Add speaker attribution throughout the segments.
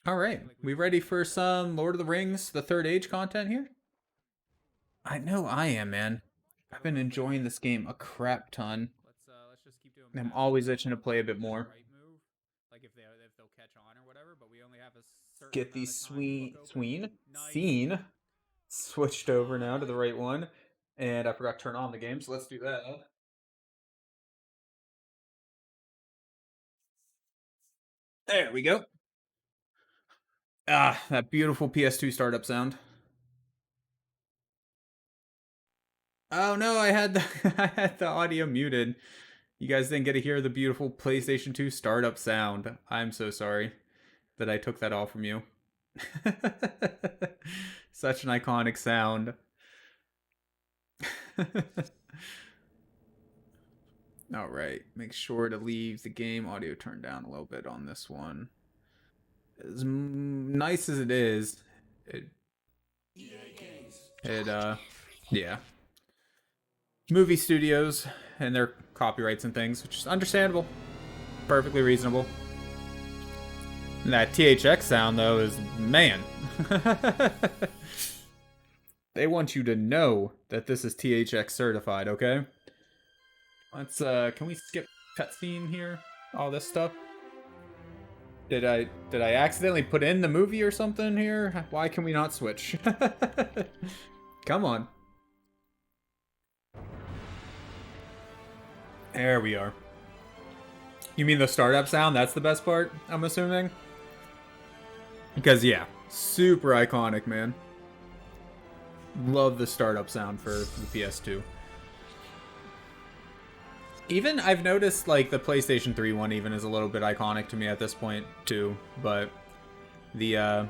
Speaker 1: All right, we ready for some Lord of the Rings, the Third Age content here? I know I am, man. I've been enjoying this game a crap ton. I'm always itching to play a bit more. Get these scene switched over now to the right one, and I forgot to turn on the game, so let's do that. There we go. Ah, that beautiful PS2 startup sound. Oh no, I had the I had the audio muted. You guys didn't get to hear the beautiful PlayStation 2 startup sound. I'm so sorry that I took that all from you. Such an iconic sound. All right, make sure to leave the game audio turned down a little bit on this one. As nice as it is, it, yeah. Movie studios and their copyrights and things, which is understandable, perfectly reasonable. And that THX sound, though, is, man. They want you to know that this is THX certified, okay? Let's, can we skip cutscene here? All this stuff? Did I accidentally put in the movie or something here? Why can we not switch? Come on. There we are. You mean the startup sound? That's the best part, I'm assuming? Because, yeah, super iconic, man. Love the startup sound for the PS2. Even, I've noticed, like, the PlayStation 3 one even is a little bit iconic to me at this point, too. But the, and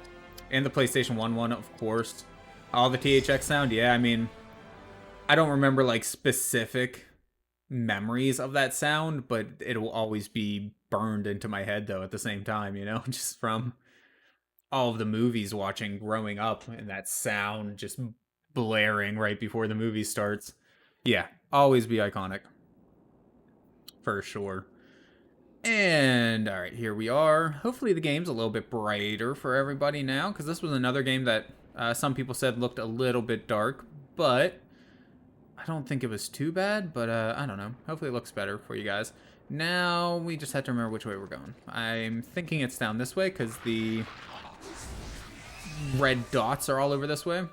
Speaker 1: the PlayStation 1 one, of course. All the THX sound, yeah, I mean, I don't remember, like, specific memories of that sound, but it'll always be burned into my head, though, at the same time, you know? Just from all of the movies watching growing up and that sound just blaring right before the movie starts. Yeah, always be iconic. For sure. And all right, here we are. Hopefully the game's a little bit brighter for everybody now, because this was another game that some people said looked a little bit dark, but I don't think it was too bad, but I don't know. Hopefully it looks better for you guys. Now we just have to remember which way we're going. I'm thinking it's down this way because the red dots are all over this way.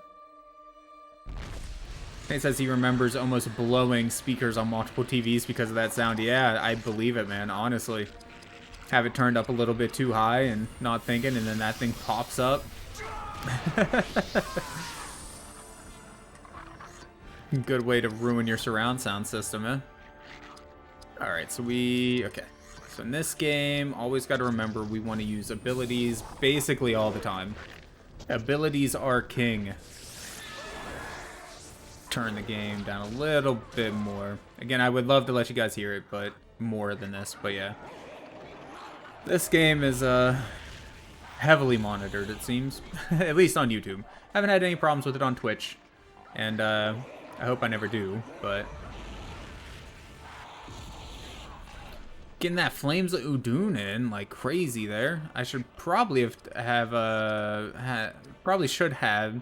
Speaker 1: He says he remembers almost blowing speakers on multiple TVs because of that sound. Yeah, I believe it, man, honestly. Have it turned up a little bit too high and not thinking, and then that thing pops up. Good way to ruin your surround sound system, eh? Alright, so okay. So in this game, always got to remember we want to use abilities basically all the time. Abilities are king. Turn the game down a little bit more. Again, I would love to let you guys hear it, but more than this. But yeah, this game is heavily monitored, it seems. At least on YouTube. Haven't had any problems with it on Twitch, and I hope I never do. But getting that Flames of Udun in like crazy there. I should probably probably should have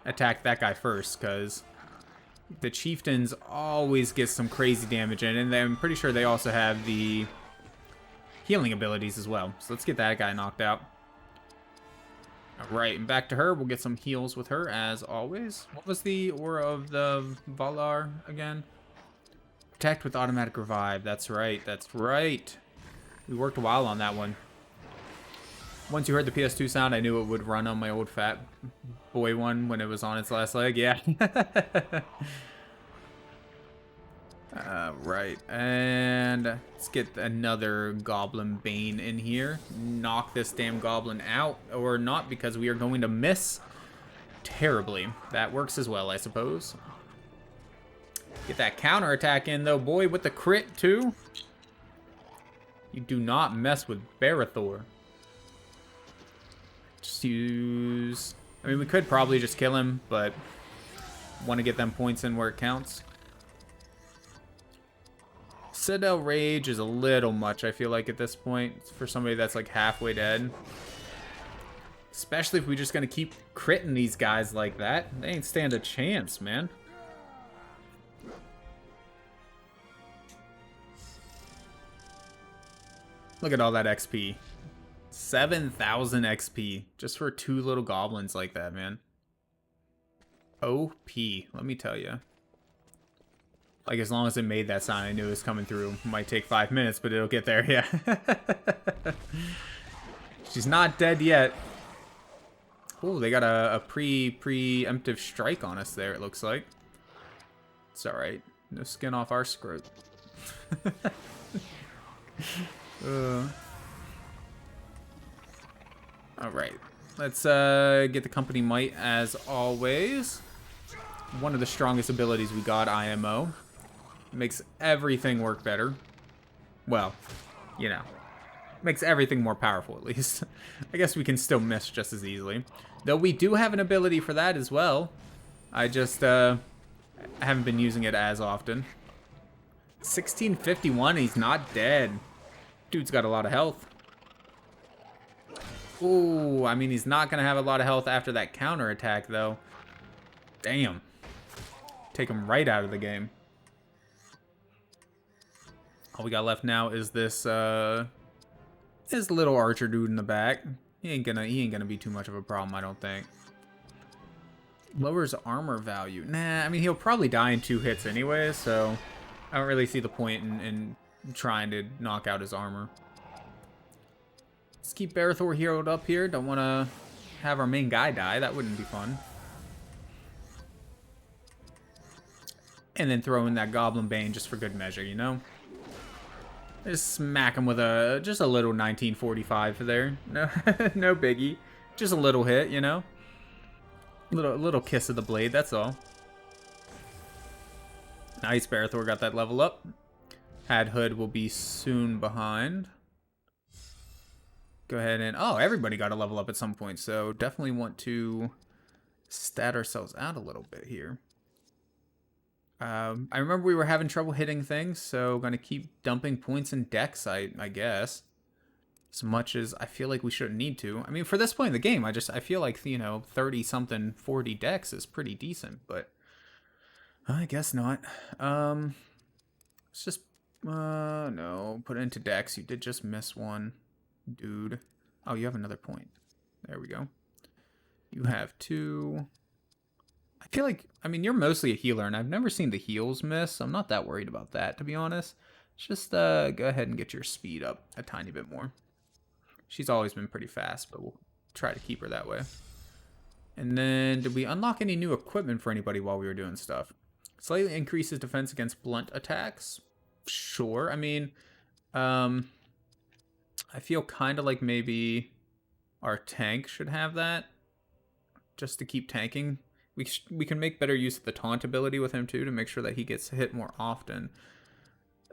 Speaker 1: attacked that guy first, because the chieftains always get some crazy damage in, and I'm pretty sure they also have the healing abilities as well. So let's get that guy knocked out. Alright, and back to her. We'll get some heals with her, as always. What was the aura of the Valar again? Protect with automatic revive. That's right, that's right. We worked a while on that one. Once you heard the PS2 sound, I knew it would run on my old fat boy one when it was on its last leg. Yeah. Right. And let's get another Goblin Bane in here. Knock this damn goblin out. Or not, because we are going to miss terribly. That works as well, I suppose. Get that counterattack in, though, boy, with the crit, too. You do not mess with Barithor. Just use... I mean, we could probably just kill him, but want to get them points in where it counts. Citadel Rage is a little much, I feel like, at this point, for somebody that's like halfway dead. Especially if we're just gonna keep critting these guys like that. They ain't stand a chance, man. Look at all that XP. 7,000 XP just for 2 little goblins like that, man. OP, let me tell you. Like, as long as it made that sound, I knew it was coming through. It might take 5 minutes, but it'll get there, yeah. She's not dead yet. Oh, they got a preemptive strike on us there, it looks like. It's alright. No skin off our scrot. Alright. Let's get the company might as always. One of the strongest abilities we got, IMO. Makes everything work better. Well, you know. Makes everything more powerful, at least. I guess we can still miss just as easily. Though we do have an ability for that as well. I just haven't been using it as often. 1651, he's not dead. Dude's got a lot of health. Ooh, I mean, he's not going to have a lot of health after that counterattack, though. Damn. Take him right out of the game. All we got left now is this little archer dude in the back. He ain't gonna be too much of a problem, I don't think. Lowers armor value. Nah, I mean, he'll probably die in 2 hits anyway, so I don't really see the point in trying to knock out his armor. Let's keep Barathor heroed up here. Don't want to have our main guy die. That wouldn't be fun. And then throw in that Goblin Bane just for good measure, you know? Just smack him with just a little 1945 there. No, no biggie. Just a little hit, you know? Little kiss of the blade, that's all. Nice, Barathor got that level up. Had Hood will be soon behind. Go ahead and... Oh, everybody got a level up at some point, so definitely want to stat ourselves out a little bit here. I remember we were having trouble hitting things, so gonna keep dumping points in Dex, I guess. As much as I feel like we shouldn't need to. I mean, for this point in the game, I feel like, you know, 30-something, 40 Dex is pretty decent, but I guess not. Let's just, no, put it into Dex. You did just miss one, dude. Oh, you have another point. There we go. You have 2. I feel like, I mean, you're mostly a healer, and I've never seen the heals miss, so I'm not that worried about that, to be honest. Just go ahead and get your speed up a tiny bit more. She's always been pretty fast, but we'll try to keep her that way. And then, did we unlock any new equipment for anybody while we were doing stuff? Slightly increases defense against blunt attacks. Sure, I mean, I feel kind of like maybe our tank should have that, just to keep tanking. We can make better use of the taunt ability with him too to make sure that he gets hit more often.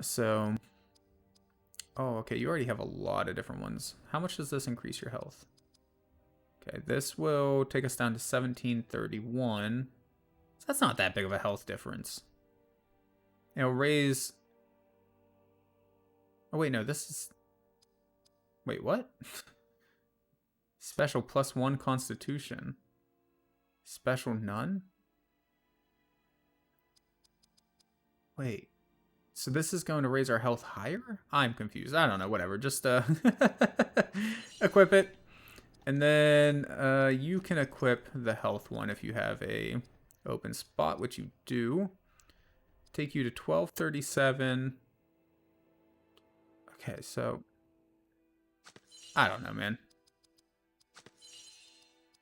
Speaker 1: So, oh, okay, you already have a lot of different ones. How much does this increase your health? Okay, this will take us down to 1731. So that's not that big of a health difference. It'll raise... Oh, wait, no, this is... Wait, what? Special +1 Constitution. Special none? Wait. So this is going to raise our health higher? I'm confused. I don't know, whatever. Just equip it. And then you can equip the health one if you have a open spot, which you do. Take you to 1237. Okay, so I don't know, man.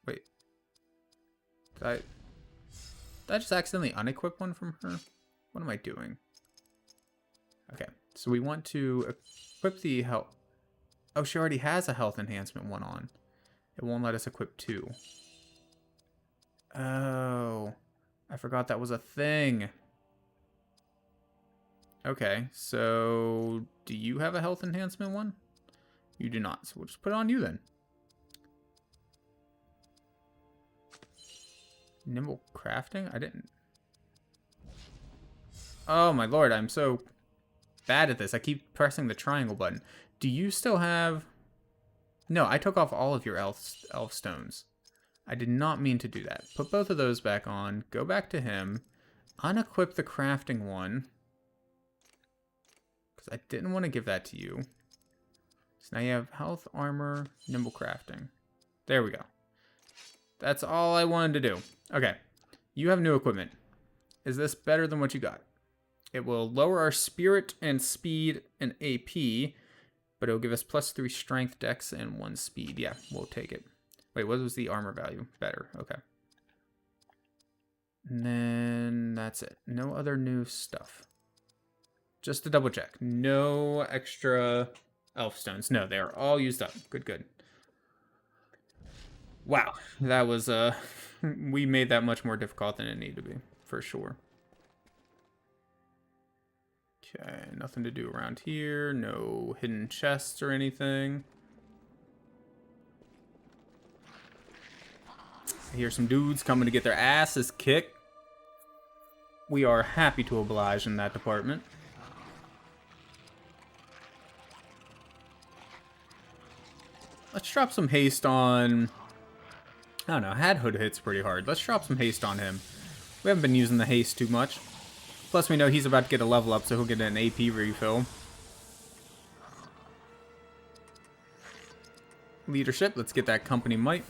Speaker 1: Wait. Did I just accidentally unequip one from her? What am I doing? Okay, so we want to equip the health. Oh, she already has a health enhancement one on. It won't let us equip 2. Oh, I forgot that was a thing. Okay, so do you have a health enhancement one? You do not, so we'll just put it on you then. Nimble crafting? I didn't. Oh my lord, I'm so bad at this. I keep pressing the triangle button. Do you still have... No, I took off all of your elf stones. I did not mean to do that. Put both of those back on. Go back to him. Unequip the crafting one. Because I didn't want to give that to you. So now you have health, armor, nimble crafting. There we go. That's all I wanted to do. Okay. You have new equipment. Is this better than what you got? It will lower our spirit and speed and AP, but it'll give us +3 strength, dex, and 1 speed. Yeah, we'll take it. Wait, what was the armor value? Better. Okay. And then that's it. No other new stuff. Just to double check. No extra elf stones. No, they are all used up. Good, good. Wow. That was, we made that much more difficult than it needed to be, for sure. Okay, nothing to do around here. No hidden chests or anything. I hear some dudes coming to get their asses kicked. We are happy to oblige in that department. Let's drop some haste on... I don't know, Hadhood hits pretty hard. Let's drop some haste on him. We haven't been using the haste too much. Plus, we know he's about to get a level up, so he'll get an AP refill. Leadership, let's get that company might.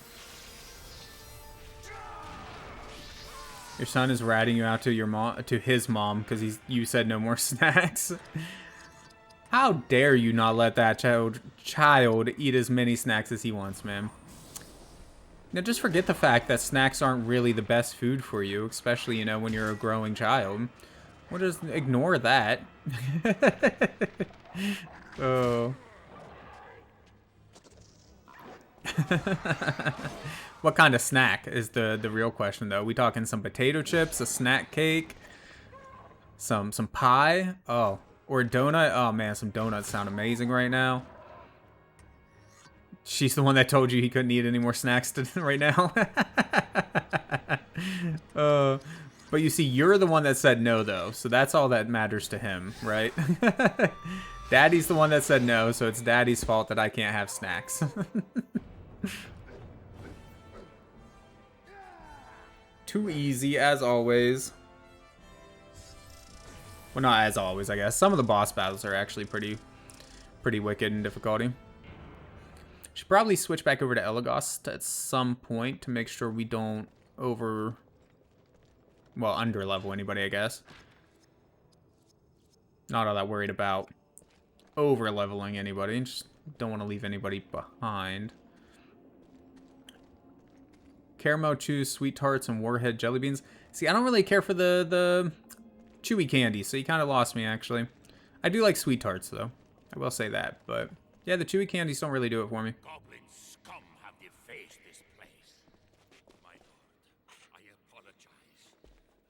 Speaker 1: Your son is ratting you out to your mom, to his mom, because you said no more snacks. How dare you not let that child eat as many snacks as he wants, man. Now, just forget the fact that snacks aren't really the best food for you, especially, you know, when you're a growing child. We'll just ignore that. Oh. What kind of snack is the real question, though? We talking some potato chips, a snack cake, some pie? Oh, or a donut? Oh, man, some donuts sound amazing right now. She's the one that told you he couldn't eat any more snacks right now. But you see, you're the one that said no, though. So that's all that matters to him, right? Daddy's the one that said no, so it's Daddy's fault that I can't have snacks. Too easy, as always. Well, not as always, I guess. Some of the boss battles are actually pretty wicked in difficulty. Should probably switch back over to Elagos at some point to make sure we don't under level anybody, I guess. Not all that worried about over leveling anybody. Just don't want to leave anybody behind. Caramel chews, sweet tarts, and warhead jelly beans. See, I don't really care for the chewy candy, so you kind of lost me, actually. I do like sweet tarts, though. I will say that, but yeah, the chewy candies don't really do it for me.
Speaker 2: Goblin scum have defaced this place. My lord, I apologize.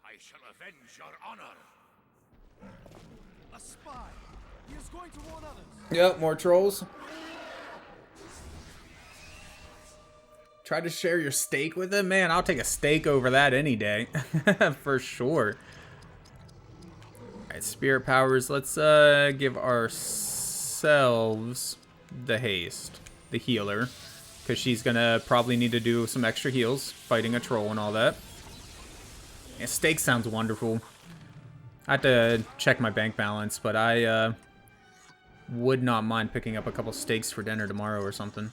Speaker 2: I shall avenge your honor.
Speaker 3: A spy. He is going to warn others.
Speaker 1: Yep, more trolls. Try to share your steak with him? Man, I'll take a steak over that any day. For sure. Alright, spirit powers. Let's give ourselves the haste. The healer. Because she's gonna probably need to do some extra heals. Fighting a troll and all that. Yeah, steak sounds wonderful. I have to check my bank balance, but I would not mind picking up a couple steaks for dinner tomorrow or something.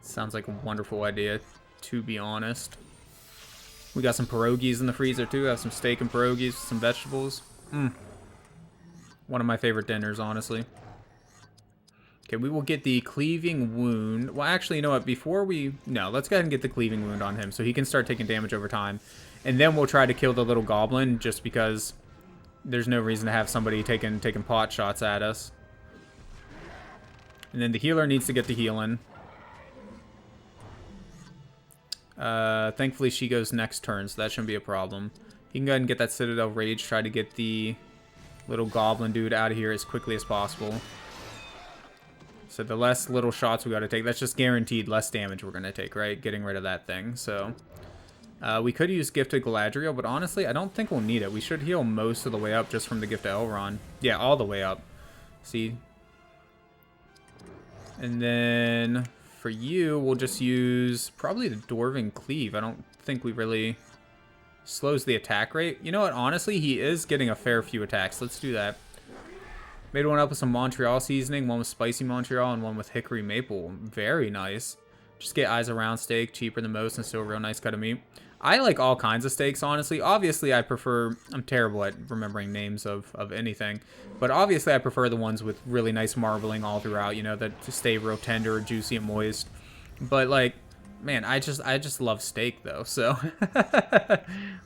Speaker 1: Sounds like a wonderful idea, to be honest. We got some pierogies in the freezer, too. I have some steak and pierogies, some vegetables. One of my favorite dinners, honestly. Okay, we will get the cleaving wound. Well, actually, you know what? Before we... No, let's go ahead and get the cleaving wound on him so he can start taking damage over time. And then we'll try to kill the little goblin just because there's no reason to have somebody taking pot shots at us. And then the healer needs to get the healing. Thankfully she goes next turn, so that shouldn't be a problem. You can go ahead and get that Citadel Rage, try to get the little goblin dude out of here as quickly as possible. So the less little shots we gotta take, that's just guaranteed less damage we're gonna take, right? Getting rid of that thing, so We could use Gifted Galadriel, but honestly, I don't think we'll need it. We should heal most of the way up just from the Gift of Elrond. Yeah, all the way up. See? And then for you, we'll just use probably the Dwarven Cleave. I don't think we really slows the attack rate. You know what? Honestly, he is getting a fair few attacks. Let's do that. Made one up with some Montreal seasoning, one with spicy Montreal, and one with hickory maple. Very nice. Just get eyes around steak, cheaper than most, and still a real nice cut of meat. I like all kinds of steaks, honestly. Obviously, I prefer... I'm terrible at remembering names of anything. But obviously, I prefer the ones with really nice marbling all throughout, you know, that stay real tender, juicy, and moist. But, like, man, I just love steak, though. So,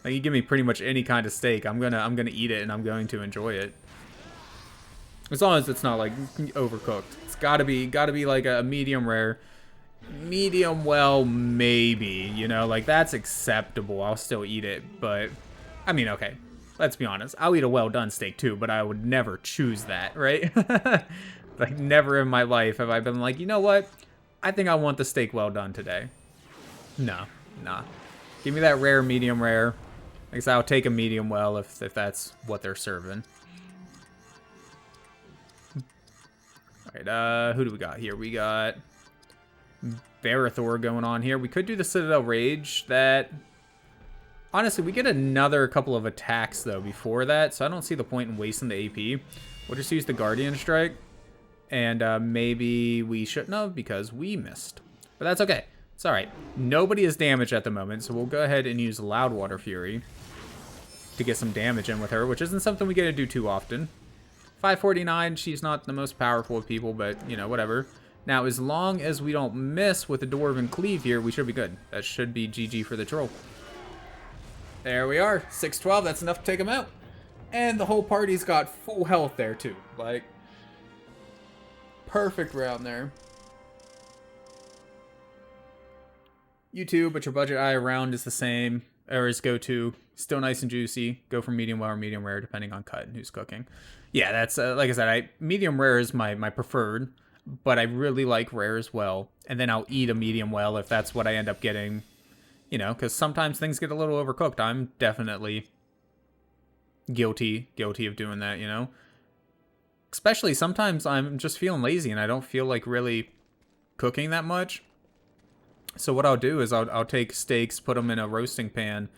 Speaker 1: like, you give me pretty much any kind of steak, I'm gonna eat it, and I'm going to enjoy it. As long as it's not, like, overcooked. It's gotta be like a medium rare. Medium well, maybe, you know, like that's acceptable. I'll still eat it, but I mean, okay, let's be honest, I'll eat a well done steak too, but I would never choose that, right? Like, never in my life have I been like, you know what, I think I want the steak well done today. No, nah, give me that rare, medium rare. Like I said, I'll take a medium well if that's what they're serving. All right, who do we got here? We got Barathor going on here. We could do the Citadel Rage. That, honestly, we get another couple of attacks, though, before that, so I don't see the point in wasting the AP. We'll just use the Guardian Strike, and maybe we shouldn't have because we missed. But that's okay. It's alright. Nobody is damaged at the moment, so we'll go ahead and use Loudwater Fury to get some damage in with her, which isn't something we get to do too often. 549, she's not the most powerful of people, but, you know, whatever. Now, as long as we don't miss with the Dwarven Cleave here, we should be good. That should be GG for the troll. There we are. 612, that's enough to take him out. And the whole party's got full health there, too. Like, perfect round there. You too, but your budget eye round is the same. Or is go-to. Still nice and juicy. Go for medium well or medium rare, depending on cut and who's cooking. Yeah, that's, like I said, medium rare is my preferred. But I really like rare as well. And then I'll eat a medium well if that's what I end up getting. You know, because sometimes things get a little overcooked. I'm definitely guilty of doing that, you know. Especially sometimes I'm just feeling lazy and I don't feel like really cooking that much. So what I'll do is I'll take steaks, put them in a roasting pan,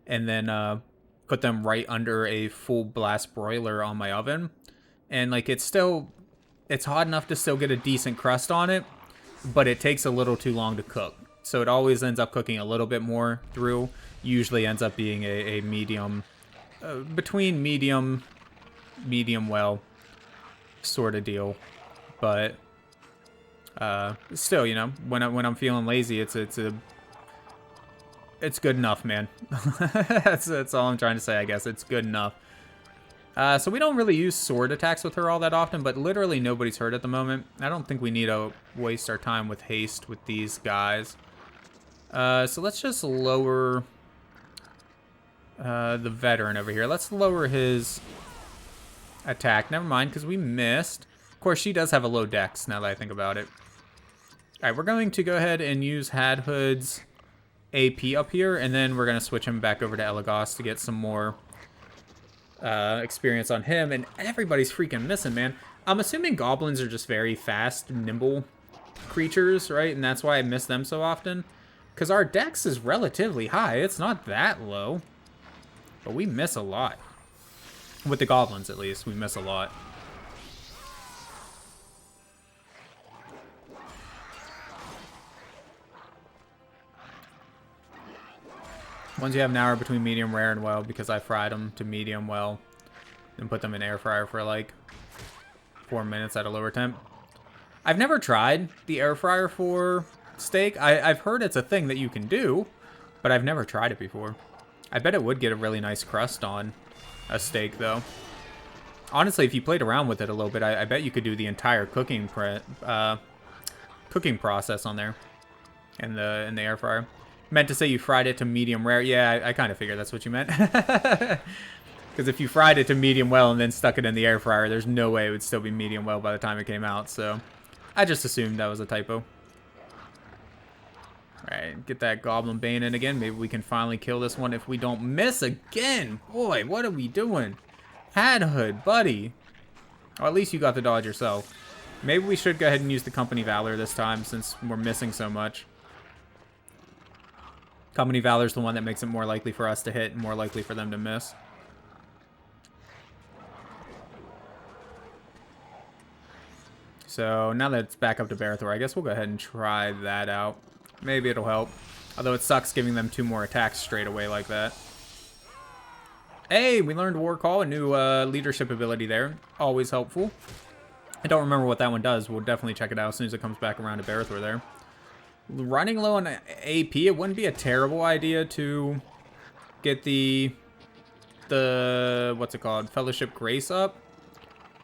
Speaker 1: and then put them right under a full blast broiler on my oven. And like it's hot enough to still get a decent crust on it, but it takes a little too long to cook. So it always ends up cooking a little bit more through. Usually ends up being a medium, between medium well sort of deal. But still, you know, when I'm feeling lazy, it's good enough, man. that's all I'm trying to say, I guess. It's good enough. So we don't really use sword attacks with her all that often, but literally nobody's hurt at the moment. I don't think we need to waste our time with haste with these guys. So let's just lower the veteran over here. Let's lower his attack. Never mind, because we missed. Of course, she does have a low dex, now that I think about it. Alright, we're going to go ahead and use Hadhood's AP up here, and then we're going to switch him back over to Elagos to get some more experience on him. And everybody's freaking missing, man. I'm assuming goblins are just very fast, nimble creatures, right? And that's why I miss them so often. Because our dex is relatively high. It's not that low. But we miss a lot. With the goblins, at least, we miss a lot. Ones you have an hour between medium rare and well, because I fried them to medium well and put them in air fryer for like 4 minutes at a lower temp. I've never tried the air fryer for steak. I've heard it's a thing that you can do, but I've never tried it before. I bet it would get a really nice crust on a steak, though. Honestly, if you played around with it a little bit, I bet you could do the entire cooking process on there in the air fryer. Meant to say you fried it to medium rare. Yeah, I kind of figured that's what you meant. Because if you fried it to medium well and then stuck it in the air fryer, there's no way it would still be medium well by the time it came out. So I just assumed that was a typo. Alright, get that Goblin Bane in again. Maybe we can finally kill this one if we don't miss again. Boy, what are we doing? Hadhood, buddy. Or at least you got the dodge yourself. Maybe we should go ahead and use the Company Valor this time since we're missing so much. Company Valor is the one that makes it more likely for us to hit and more likely for them to miss. So now that it's back up to Barathor, I guess we'll go ahead and try that out. Maybe it'll help. Although it sucks giving them 2 more attacks straight away like that. Hey, we learned War Call, a new leadership ability there. Always helpful. I don't remember what that one does. We'll definitely check it out as soon as it comes back around to Barathor there. Running low on AP, it wouldn't be a terrible idea to get the what's it called? Fellowship Grace up.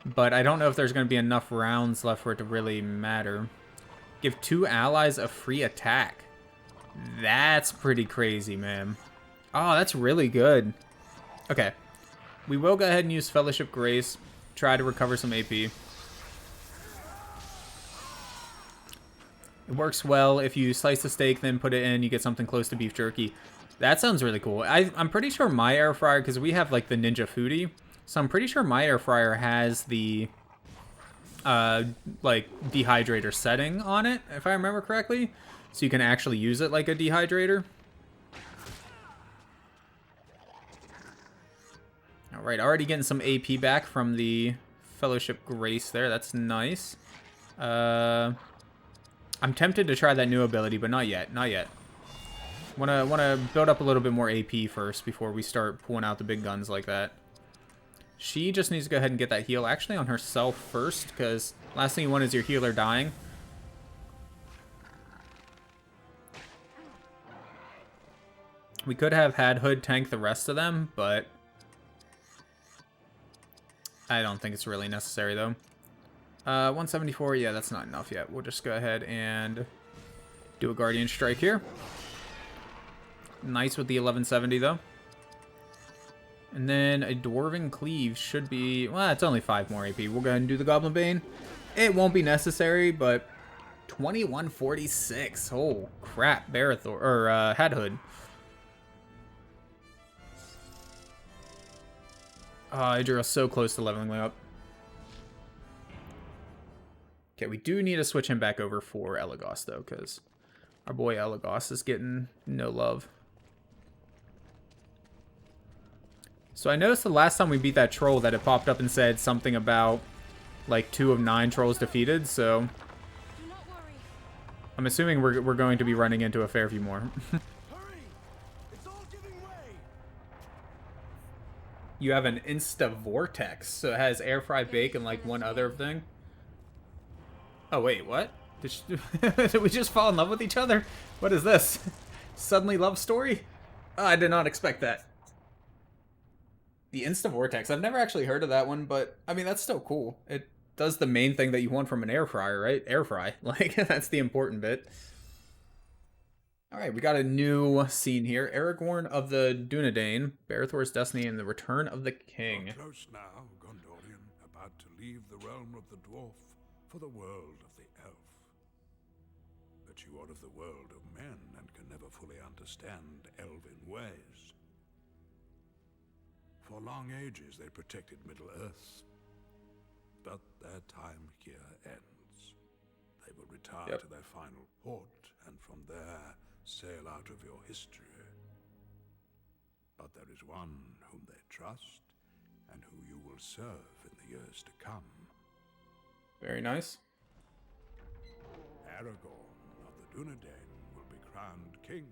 Speaker 1: But I don't know if there's going to be enough rounds left for it to really matter. Give 2 allies a free attack. That's pretty crazy, man. Oh, that's really good. Okay. We will go ahead and use Fellowship Grace. Try to recover some AP. It works well. If you slice the steak, then put it in, you get something close to beef jerky. That sounds really cool. I'm pretty sure my air fryer, because we have like the Ninja Foodie, so I'm pretty sure my air fryer has the like dehydrator setting on it, if I remember correctly, so you can actually use it like a dehydrator. All right, already getting some AP back from the Fellowship Grace there. That's nice. I'm tempted to try that new ability, but not yet. Not yet. Wanna build up a little bit more AP first before we start pulling out the big guns like that. She just needs to go ahead and get that heal actually on herself first, because last thing you want is your healer dying. We could have had Hood tank the rest of them, but I don't think it's really necessary though. 174, yeah, that's not enough yet. We'll just go ahead and do a Guardian Strike here. Nice with the 1170 though. And then a Dwarven Cleave should be, well, it's only 5 more AP. We'll go ahead and do the Goblin Bane. It won't be necessary, but 2146. Oh, crap. Barathor, or Hadhood. Idriel's so close to leveling up. Okay, we do need to switch him back over for Elagos, though, because our boy Elagos is getting no love. So I noticed the last time we beat that troll that it popped up and said something about, like, 2 of 9 trolls defeated, so
Speaker 4: Do not worry.
Speaker 1: I'm assuming we're going to be running into a fair few more.
Speaker 3: Hurry! It's all giving way!
Speaker 1: You have an Insta-Vortex, so it has air fry bake and, like, one other thing. Oh, wait, what? Did we just fall in love with each other? What is this? Suddenly love story? Oh, I did not expect that. The Insta-Vortex. I've never actually heard of that one, but, I mean, that's still cool. It does the main thing that you want from an air fryer, right? Air fry. Like, that's the important bit. Alright, we got a new scene here. Aragorn of the Dunedain, Barathor's Destiny, and the Return of the King.
Speaker 2: You're close now, Gondorian, about to leave the realm of the dwarf for the world of the elf. But you are of the world of men and can never fully understand elven ways. For long ages they protected Middle-earth, but their time here ends. They will retire to their final port, and from there sail out of your history. But there is one whom they trust, and who you will serve in the years to come.
Speaker 1: Very nice.
Speaker 2: Aragorn of the Dunedain will be crowned king,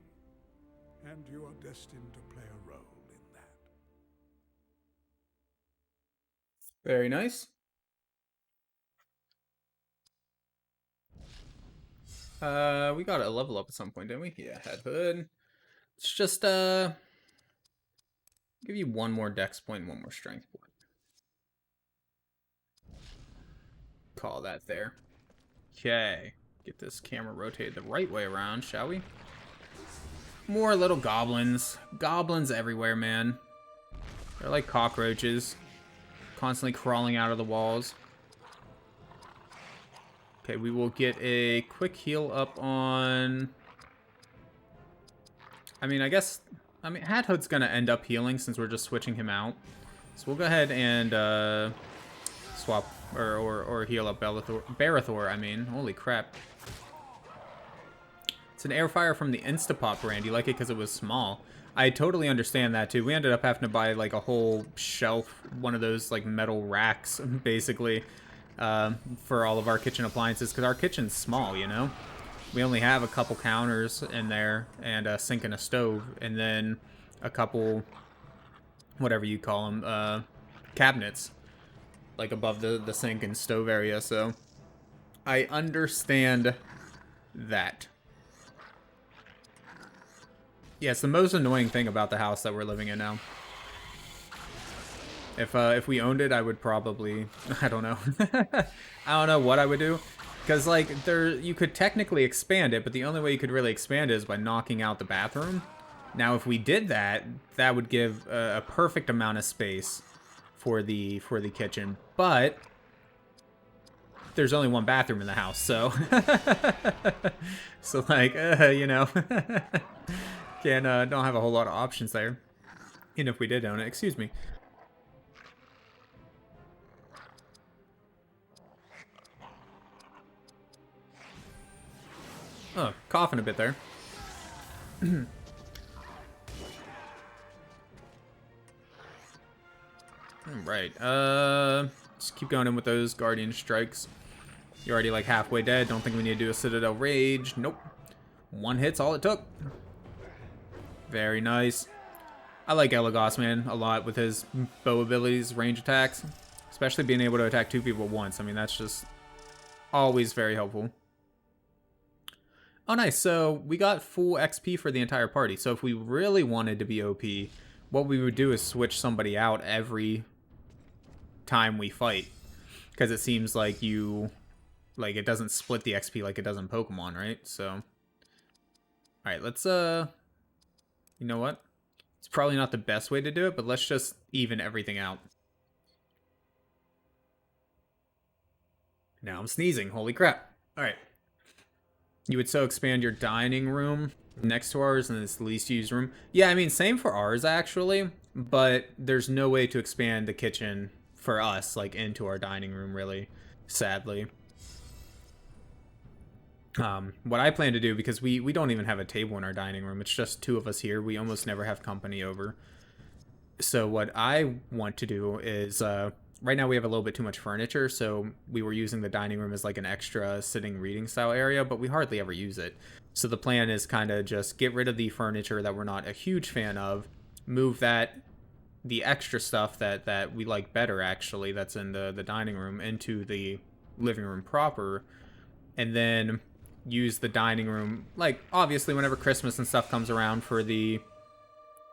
Speaker 2: and you are destined to play a role in that.
Speaker 1: Very nice. We got a level up at some point, didn't we? Yeah, Hadhood. Let's just give you 1 more dex point and 1 more strength point. Call that there. Okay. Get this camera rotated the right way around, shall we? More little goblins. Goblins everywhere, man. They're like cockroaches. Constantly crawling out of the walls. Okay, we will get a quick heal up on I mean, I guess... I mean, Hathood's gonna end up healing since we're just switching him out. So we'll go ahead and swap or heal up Barathor, I mean. Holy crap. It's an air fire from the Instapot brand. You like it because it was small. I totally understand that too. We ended up having to buy like a whole shelf, one of those like metal racks, basically, for all of our kitchen appliances because our kitchen's small, you know? We only have a couple counters in there and a sink and a stove, and then a couple, whatever you call them, cabinets, like above the sink and stove area, so I understand that. Yeah, it's the most annoying thing about the house that we're living in now. If we owned it, I would probably, I don't know. I don't know what I would do. Because, like, you could technically expand it, but the only way you could really expand it is by knocking out the bathroom. Now, if we did that, that would give a perfect amount of space for the kitchen. But there's only one bathroom in the house, so... so, like, you know... don't have a whole lot of options there. And if we did own it, excuse me. Oh, coughing a bit there. Alright, just keep going in with those Guardian Strikes. You're already like halfway dead. Don't think we need to do a Citadel Rage. Nope. One hit's all it took. Very nice. I like Elagos, man, a lot with his bow abilities, range attacks. Especially being able to attack two people at once. I mean, that's just always very helpful. Oh, nice. So we got full XP for the entire party. So if we really wanted to be OP, what we would do is switch somebody out every time we fight. Because it seems like it doesn't split the XP like it does in Pokemon, right? So, alright, let's, you know what? It's probably not the best way to do it, but let's just even everything out. Now I'm sneezing. Holy crap. Alright. You would so expand your dining room next to ours and it's the least used room. Yeah, I mean, same for ours, actually. But there's no way to expand the kitchen for us, like, into our dining room, really. Sadly. What I plan to do, because we don't even have a table in our dining room. It's just two of us here. We almost never have company over. So what I want to do is... right now we have a little bit too much furniture, so we were using the dining room as like an extra sitting reading style area, but we hardly ever use it. So the plan is kind of just get rid of the furniture that we're not a huge fan of, move the extra stuff that we like better, actually, that's in the dining room into the living room proper, and then use the dining room, like, obviously whenever Christmas and stuff comes around for the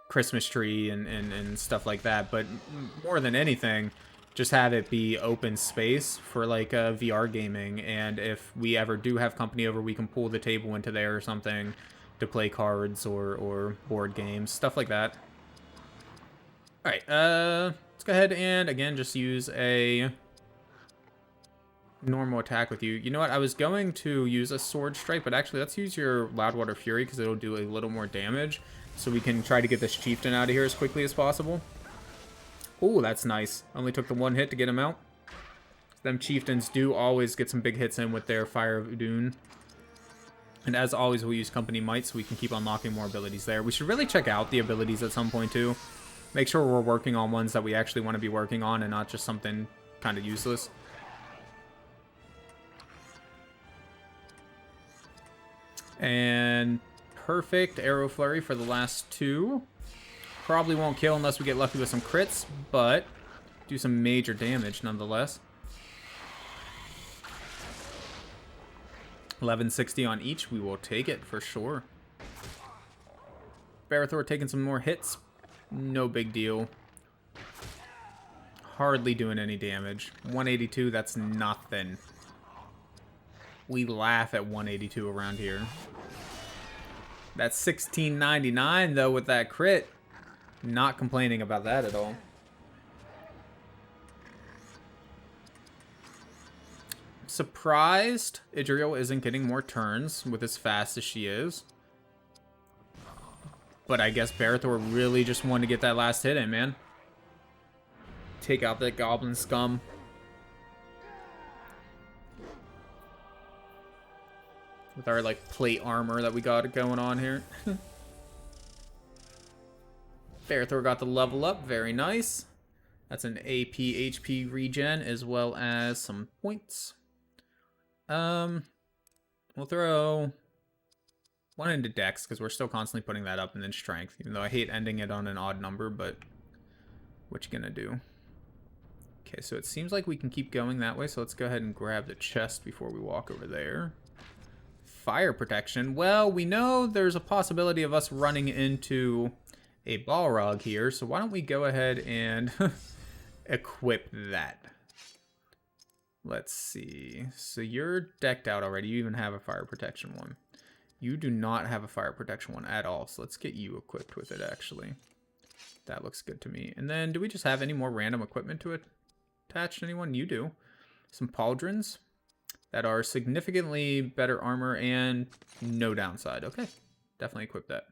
Speaker 1: Christmas tree and stuff like that, but more than anything, just have it be open space for like VR gaming, and if we ever do have company over, we can pull the table into there or something to play cards or board games, stuff like that. Alright, let's go ahead and again just use a normal attack with you. You know what, I was going to use a Sword Strike, but actually let's use your Loudwater Fury because it'll do a little more damage, so we can try to get this chieftain out of here as quickly as possible. Oh, that's nice. Only took the one hit to get him out. Them chieftains do always get some big hits in with their Fire of Udun. And as always, we'll use Company Might so we can keep unlocking more abilities there. We should really check out the abilities at some point too. Make sure we're working on ones that we actually want to be working on and not just something kind of useless. And perfect Arrow Flurry for the last two. Probably won't kill unless we get lucky with some crits, but do some major damage nonetheless. 1160 on each. We will take it for sure. Barathor taking some more hits. No big deal. Hardly doing any damage. 182, that's nothing. We laugh at 182 around here. That's 1699 though with that crit. Not complaining about that at all. Surprised Idriel isn't getting more turns with as fast as she is. But I guess Barathor really just wanted to get that last hit in, man. Take out that goblin scum. With our, like, plate armor that we got going on here. Barathor got the level up. Very nice. That's an AP HP regen as well as some points. We'll throw one into Dex because we're still constantly putting that up, and then Strength. Even though I hate ending it on an odd number, but what you gonna do? Okay, so it seems like we can keep going that way, so let's go ahead and grab the chest before we walk over there. Fire protection. Well, we know there's a possibility of us running into a Balrog here, so why don't we go ahead and equip that. Let's see. So you're decked out already. You even have a fire protection one. You do not have a fire protection one at all, so let's get you equipped with it, actually. That looks good to me. And then, do we just have any more random equipment to it attached to anyone? You do. Some pauldrons that are significantly better armor and no downside. Okay, definitely equip that.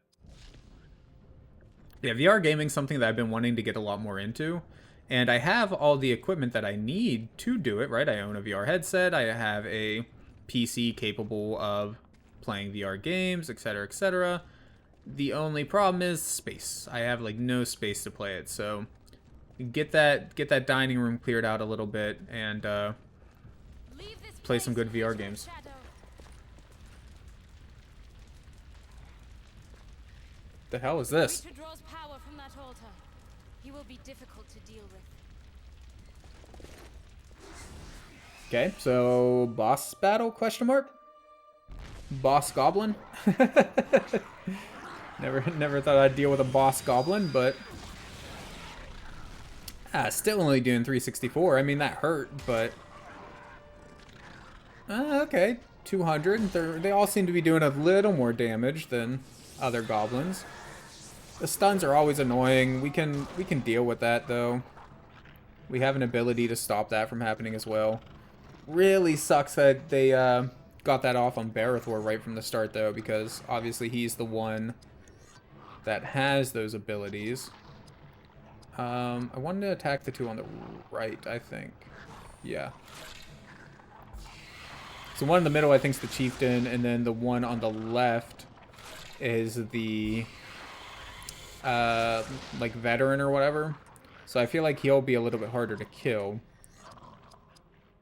Speaker 1: Yeah, VR gaming is something that I've been wanting to get a lot more into. And I have all the equipment that I need to do it, right? I own a VR headset. I have a PC capable of playing VR games, etc., etc. The only problem is space. I have, like, no space to play it. So get that dining room cleared out a little bit and play some good VR games. The hell is this?
Speaker 4: He will be difficult to deal with.
Speaker 1: Okay, so boss battle, question mark? Boss goblin? Never thought I'd deal with a boss goblin, but still only doing 364. I mean, that hurt, but okay, 200. They all seem to be doing a little more damage than other goblins. The stuns are always annoying. We can deal with that, though. We have an ability to stop that from happening as well. Really sucks that they got that off on Barathor right from the start, though, because obviously he's the one that has those abilities. I wanted to attack the two on the right, I think. Yeah. So one in the middle, I think, is the Chieftain, and then the one on the left is the like veteran or whatever. So I feel like he'll be a little bit harder to kill.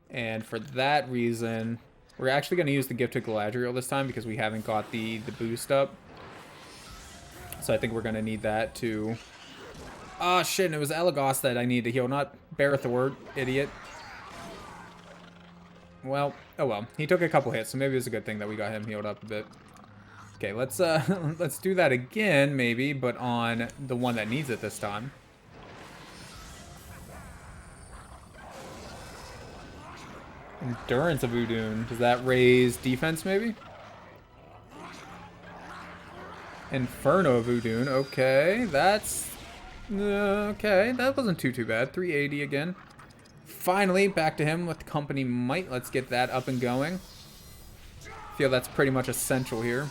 Speaker 1: And for that reason, we're actually going to use the Gift of Galadriel this time because we haven't got the boost up. So I think we're going to need that to... Oh shit, and it was Elagos that I need to heal, not Barathor, idiot. Well, oh well. He took a couple hits, so maybe it was a good thing that we got him healed up a bit. Okay, let's let's do that again, maybe, but on the one that needs it this time. Endurance of Udun. Does that raise defense, maybe? Inferno of Udun. Okay, that's... okay, that wasn't too bad. 380 again. Finally, back to him with Company Might. Let's get that up and going. Feel that's pretty much essential here.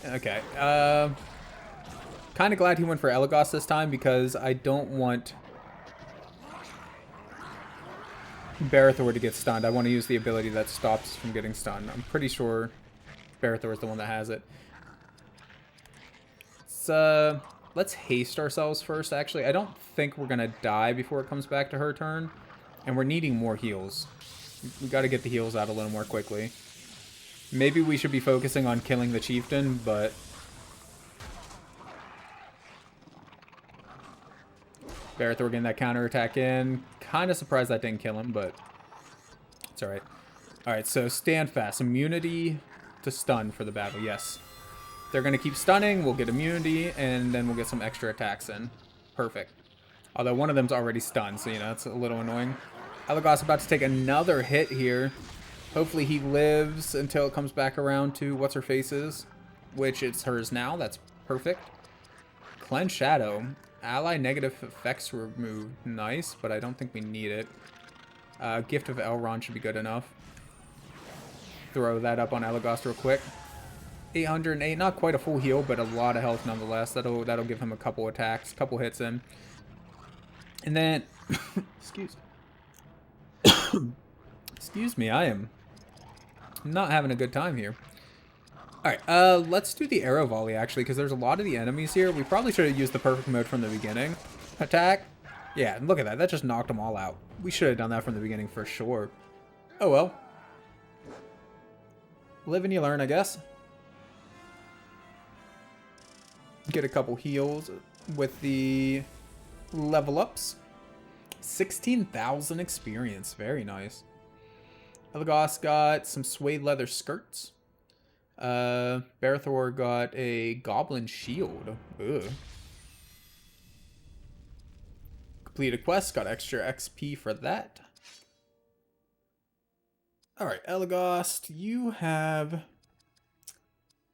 Speaker 1: Okay, kind of glad he went for Elagos this time because I don't want Barathor to get stunned. I want to use the ability that stops from getting stunned. I'm pretty sure Barathor is the one that has it. Let's haste ourselves first, actually. I don't think we're going to die before it comes back to her turn, and we're needing more heals. We got to get the heals out a little more quickly. Maybe we should be focusing on killing the Chieftain, but... Barathor getting that counterattack in. Kind of surprised that didn't kill him, but... It's alright. Alright, so stand fast. Immunity to stun for the battle, yes. They're going to keep stunning, we'll get immunity, and then we'll get some extra attacks in. Perfect. Although one of them's already stunned, so, you know, it's a little annoying. Elagos about to take another hit here. Hopefully he lives until it comes back around to what's-her-face's, which it's hers now. That's perfect. Cleanse Shadow. Ally negative effects removed. Nice, but I don't think we need it. Gift of Elrond should be good enough. Throw that up on Elagos real quick. 808, not quite a full heal, but a lot of health nonetheless. That'll give him a couple attacks, couple hits in. And then, excuse me, I am not having a good time here. Alright, let's do the arrow volley, actually, because there's a lot of the enemies here. We probably should have used the perfect mode from the beginning. Attack. Yeah, look at that. That just knocked them all out. We should have done that from the beginning for sure. Oh, well. Live and you learn, I guess. Get a couple heals with the level ups. 16,000 experience. Very nice. Elagos got some suede leather skirts. Barathor got a goblin shield. Ugh. Completed a quest, got extra XP for that. Alright, Elagos, you have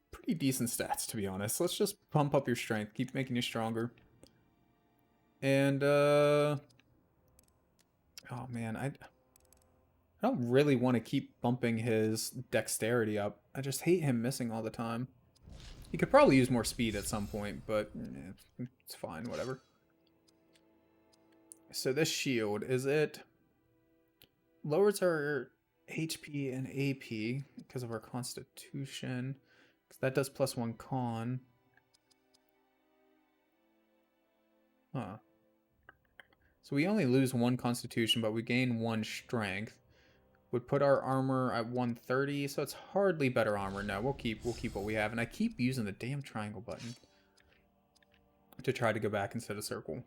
Speaker 1: pretty decent stats, to be honest. Let's just pump up your strength, keep making you stronger. And, oh man, I don't really want to keep bumping his dexterity up. I just hate him missing all the time. He could probably use more speed at some point, but it's fine, whatever. So this shield, is it lowers our HP and AP because of our constitution? Because that does +1 con. Huh. So we only lose 1 constitution, but we gain 1 strength. Would put our armor at 130, so it's hardly better armor. No, we'll keep what we have. And I keep using the damn triangle button to try to go back instead of circle.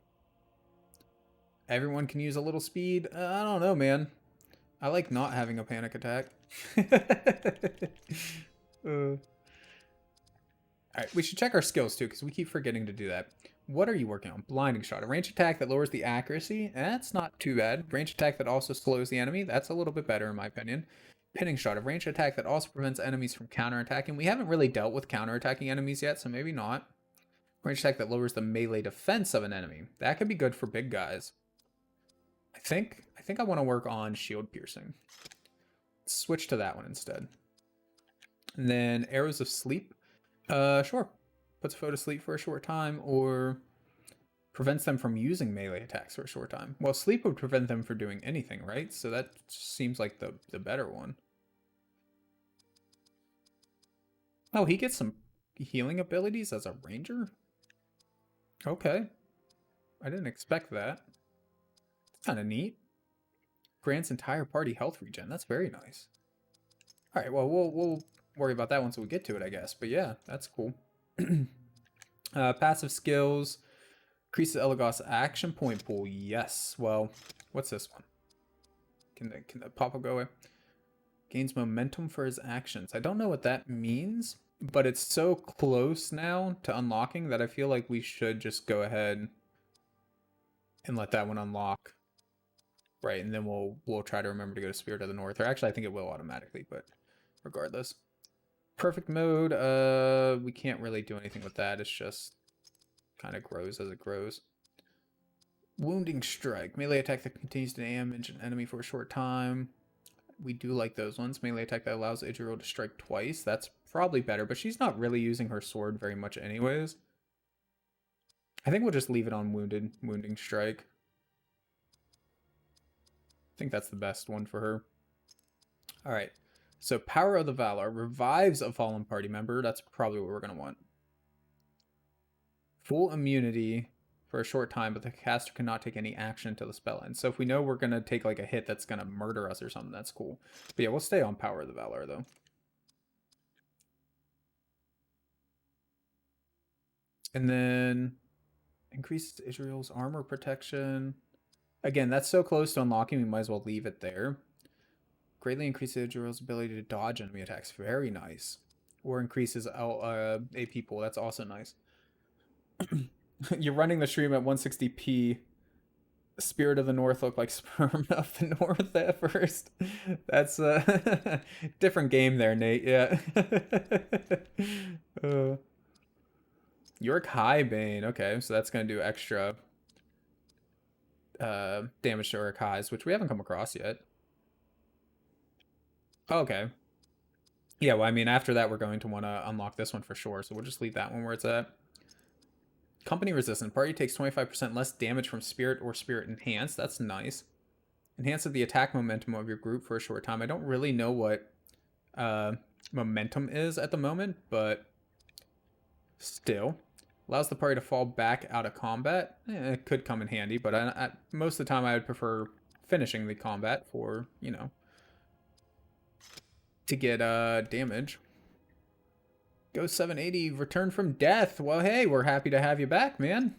Speaker 1: Everyone can use a little speed. I don't know, man. I like not having a panic attack. Alright, we should check our skills too, because we keep forgetting to do that. What are you working on? Blinding shot. A range attack that lowers the accuracy. That's not too bad. Range attack that also slows the enemy. That's a little bit better in my opinion. Pinning shot. A range attack that also prevents enemies from counterattacking. We haven't really dealt with counterattacking enemies yet, so maybe not. Range attack that lowers the melee defense of an enemy. That could be good for big guys. I think I want to work on shield piercing. Let's switch to that one instead. And then arrows of sleep. Sure. Puts a foe to sleep for a short time, or prevents them from using melee attacks for a short time. Well, sleep would prevent them from doing anything, right? So that seems like the better one. Oh, he gets some healing abilities as a ranger? Okay. I didn't expect that. It's kind of neat. Grants entire party health regen. That's very nice. Alright, well, we'll worry about that once we get to it, I guess. But yeah, that's cool. Passive skills. Increases Elagos action point pool. Yes. Well, what's this one? Can the pop-up go away? Gains momentum for his actions. I don't know what that means, but it's so close now to unlocking that I feel like we should just go ahead and let that one unlock. Right, and then we'll try to remember to go to Spirit of the North. Or actually, I think it will automatically, but regardless. Perfect mode, we can't really do anything with that. It's just kind of grows as it grows. Wounding strike. Melee attack that continues to damage an enemy for a short time. We do like those ones. Melee attack that allows Idril to strike twice. That's probably better, but she's not really using her sword very much anyways. I think we'll just leave it on wounding strike. I think that's the best one for her. Alright. So, Power of the Valor revives a fallen party member. That's probably what we're going to want. Full immunity for a short time, but the caster cannot take any action until the spell ends. So if we know we're going to take like a hit that's going to murder us or something, that's cool. But yeah, we'll stay on Power of the Valor though. And then increases Israel's armor protection. Again, that's so close to unlocking, we might as well leave it there. Greatly increases Israel's ability to dodge enemy attacks. Very nice. Or increases AP pool. That's also nice. You're running the stream at 160p. Spirit of the North looked like Sperm of the North at first. That's a different game there, Nate. Yeah. York Highbane. Okay, so that's going to do extra damage to York Highs, which we haven't come across yet. Okay. Yeah, well, I mean, after that, we're going to want to unlock this one for sure. So we'll just leave that one where it's at. Company resistant. Party takes 25% less damage from spirit or spirit enhanced. That's nice. Enhance the attack momentum of your group for a short time. I don't really know what momentum is at the moment, but still. Allows the party to fall back out of combat. It could come in handy, but most of the time I would prefer finishing the combat for, you know, to get damage. Ghost 780, return from death. Well, hey, we're happy to have you back, man.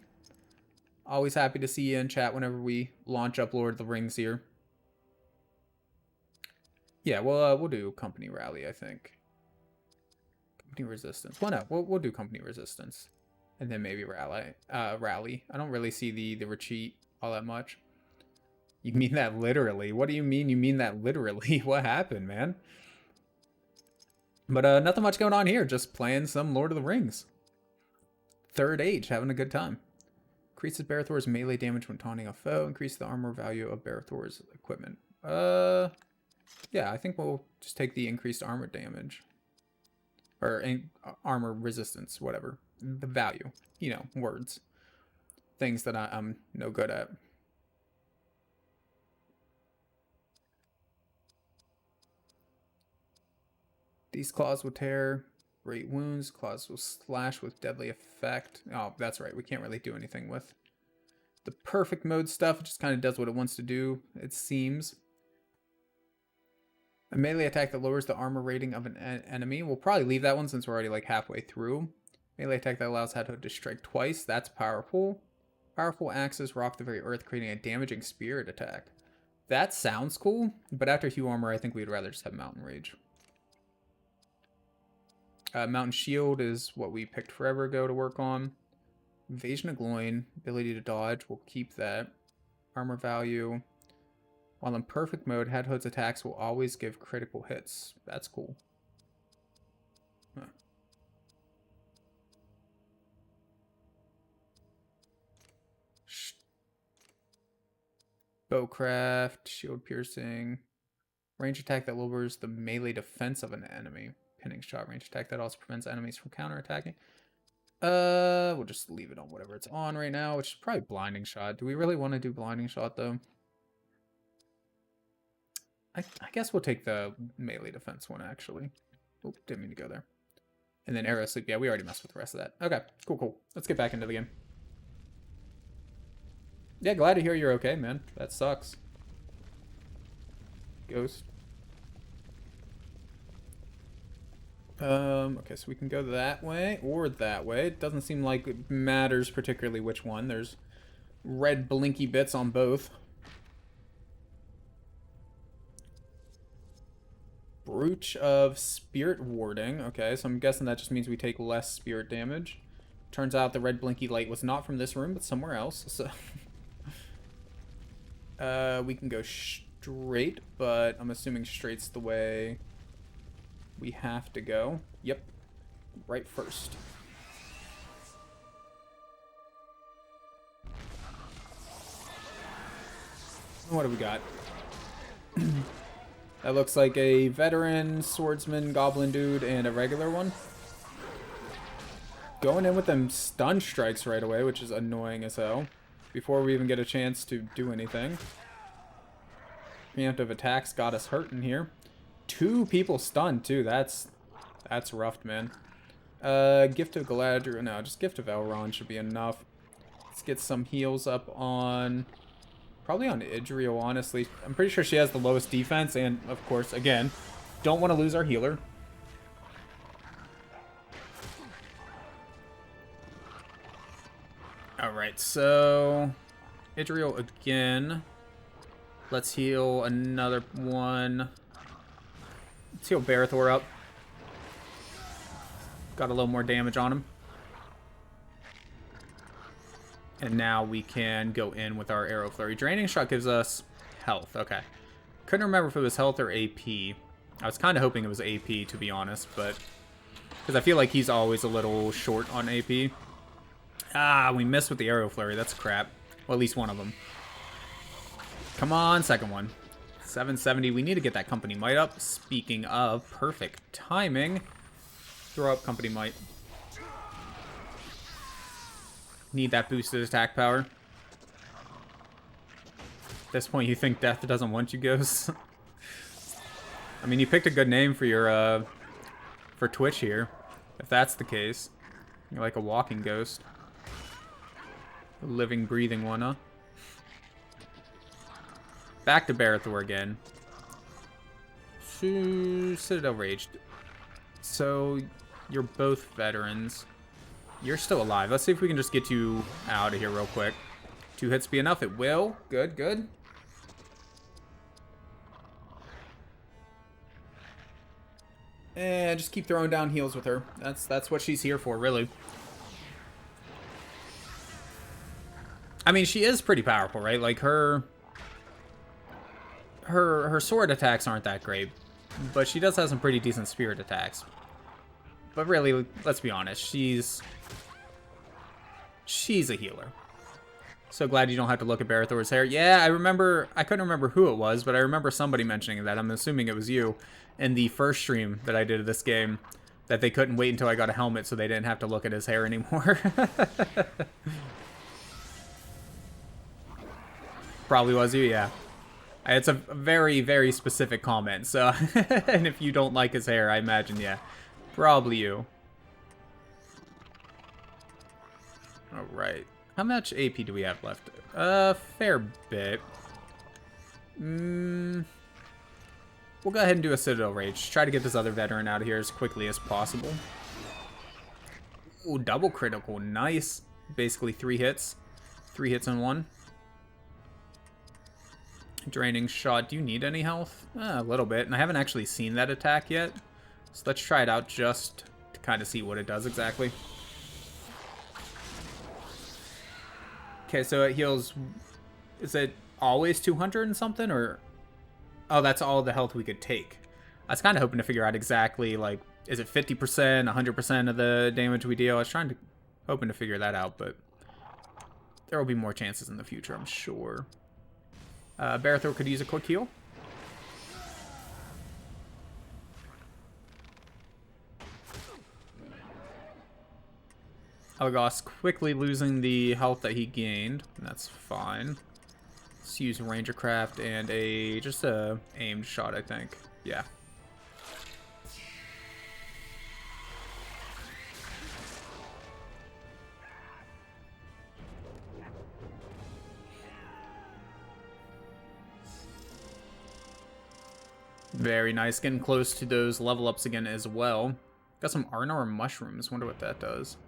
Speaker 1: Always happy to see you in chat whenever we launch up Lord of the Rings here. Yeah, well, we'll do company rally, I think. Company resistance. Well, no, we'll do company resistance, and then maybe rally. Rally. I don't really see the retreat all that much. You mean that literally? What do you mean? You mean that literally? What happened, man? But nothing much going on here. Just playing some Lord of the Rings. Third Age, having a good time. Increases Barathor's melee damage when taunting a foe. Increase the armor value of Barathor's equipment. Yeah, I think we'll just take the increased armor damage. Or armor resistance, whatever. The value. You know, words. Things that I'm no good at. These claws will tear. Great wounds. Claws will slash with deadly effect. Oh, that's right. We can't really do anything with the perfect mode stuff. It just kind of does what it wants to do, it seems. A melee attack that lowers the armor rating of an enemy. We'll probably leave that one since we're already like halfway through. Melee attack that allows Hadho to strike twice. That's powerful. Powerful axes rock the very earth, creating a damaging spirit attack. That sounds cool, but after Hue Armor, I think we'd rather just have Mountain Rage. Mountain Shield is what we picked forever ago to work on. Invasion of Gloin, ability to dodge, we'll keep that. Armor value. While in perfect mode, Hadho's attacks will always give critical hits. That's cool. Huh. Bowcraft, shield piercing. Range attack that lowers the melee defense of an enemy. Pinning shot, range attack that also prevents enemies from counterattacking. We'll just leave it on whatever it's on right now, which is probably blinding shot. Do we really want to do blinding shot though? I guess we'll take the melee defense one actually. Oh, didn't mean to go there. And then arrow sleep. Yeah, we already messed with the rest of that. Okay, cool. Let's get back into the game. Yeah, glad to hear you're okay, man. That sucks. Ghost. Okay, so we can go that way or that way. It doesn't seem like it matters particularly which one. There's red blinky bits on both. Brooch of Spirit Warding. Okay, so I'm guessing that just means we take less spirit damage. Turns out the red blinky light was not from this room, but somewhere else. So we can go straight, but I'm assuming straight's the way we have to go. Yep. Right first. What do we got? That looks like a veteran, swordsman, goblin dude, and a regular one. Going in with them stun strikes right away, which is annoying as hell. Before we even get a chance to do anything. Preemptive attacks got us hurting here. 2 people stunned too. That's rough, man. Gift of Galadriel. No, just Gift of Elrond should be enough. Let's get some heals up on... Probably on Idriel, honestly. I'm pretty sure she has the lowest defense, and of course, again, don't want to lose our healer. Alright, so... Idriel again. Let's heal another one. Let's heal Barathor up. Got a little more damage on him. And now we can go in with our Arrow Flurry. Draining Shot gives us health. Okay. Couldn't remember if it was health or AP. I was kind of hoping it was AP, to be honest, but... Because I feel like he's always a little short on AP. Ah, we missed with the Arrow Flurry. That's crap. Well, at least one of them. Come on, second one. 770. We need to get that company might up. Speaking of perfect timing, throw up company might. Need that boosted attack power. At this point, you think death doesn't want you, Ghost? I mean, you picked a good name for your for Twitch here. If that's the case, you're like a walking ghost, a living, breathing one, huh? Back to Barathor again. Citadel Raged. So, you're both veterans. You're still alive. Let's see if we can just get you out of here real quick. 2 hits be enough? It will. Good, good. And just keep throwing down heals with her. That's what she's here for, really. I mean, she is pretty powerful, right? Like, her sword attacks aren't that great, but she does have some pretty decent spirit attacks. But really, let's be honest, she's a healer. So glad you don't have to look at Barathor's hair. Yeah, I couldn't remember who it was, but I remember somebody mentioning that. I'm assuming it was you in the first stream that I did of this game, that they couldn't wait until I got a helmet so they didn't have to look at his hair anymore. Probably was you, yeah. It's a very, very specific comment, so... and if you don't like his hair, I imagine, yeah. Probably you. Alright. How much AP do we have left? Fair bit. We'll go ahead and do a Citadel Rage. Try to get this other veteran out of here as quickly as possible. Ooh, double critical. Nice. Basically 3 hits. 3 hits in 1. Draining shot. Do you need any health? A little bit. And I haven't actually seen that attack yet. So let's try it out just to kind of see what it does exactly. Okay, so it heals... Is it always 200 and something? Or... Oh, that's all the health we could take. I was kind of hoping to figure out exactly, like... Is it 50%, 100% of the damage we deal? I was hoping to figure that out, but... There will be more chances in the future, I'm sure. Barathor could use a quick heal. Elagos quickly losing the health that he gained. That's fine. Let's use Ranger Craft and just a aimed shot, I think. Yeah. Very nice. Getting close to those level ups again as well. Got some Arnor mushrooms. Wonder what that does.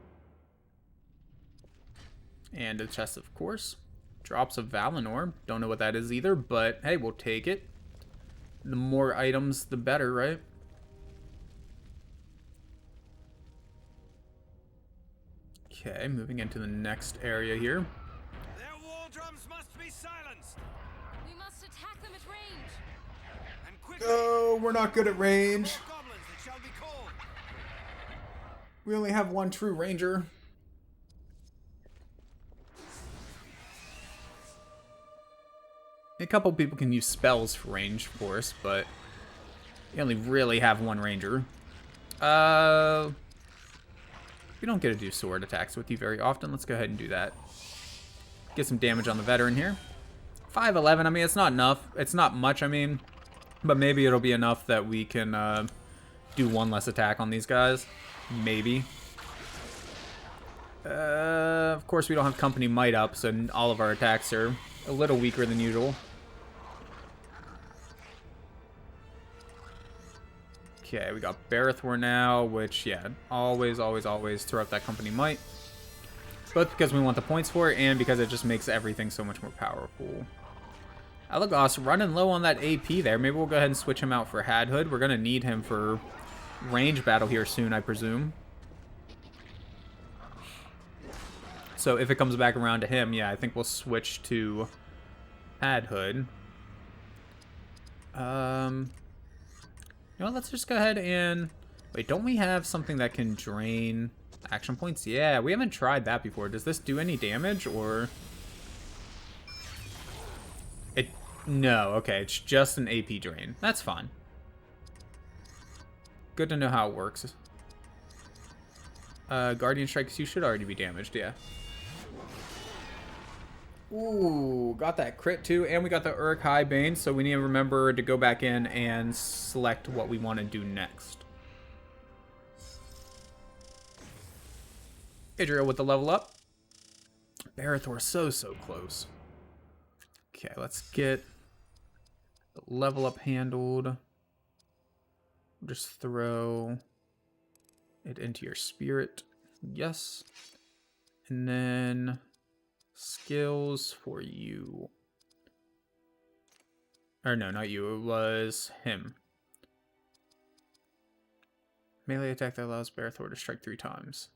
Speaker 1: And a chest, of course. Drops of Valinor. Don't know what that is either, but hey, we'll take it. The more items, the better, right? Okay, moving into the next area here.
Speaker 3: Their war drums must be silenced.
Speaker 4: We must attack them at range.
Speaker 3: And quickly.
Speaker 1: Oh, we're not good at range.
Speaker 3: More goblins that shall be called.
Speaker 1: We only have one true ranger. A couple people can use spells for range, of course, but you only really have one ranger. We don't get to do sword attacks with you very often. Let's go ahead and do that. Get some damage on the veteran here. 511, I mean, it's not enough. It's not much, I mean, but maybe it'll be enough that we can do one less attack on these guys. Maybe. Of course, we don't have company might up, so all of our attacks are a little weaker than usual. Okay, we got Barathor now, which, yeah, always throw up that company might. Both because we want the points for it, and because it just makes everything so much more powerful. Elagos running low on that AP there. Maybe we'll go ahead and switch him out for Hadhood. We're going to need him for range battle here soon, I presume. So if it comes back around to him, yeah, I think we'll switch to Hadhood. You know, let's just go ahead and... Wait, don't we have something that can drain action points? Yeah, we haven't tried that before. Does this do any damage, or... No, okay, it's just an AP drain. That's fine. Good to know how it works. Guardian Strikes, you should already be damaged, yeah. Ooh, got that crit too, and we got the Uruk-hai Bane, so we need to remember to go back in and select what we want to do next. Idriel with the level up. Barathor so close. Okay, let's get the level up handled. Just throw it into your spirit. Yes. And then skills for you. Or no, not you. It was him. Melee attack that allows Barathor to strike 3 times.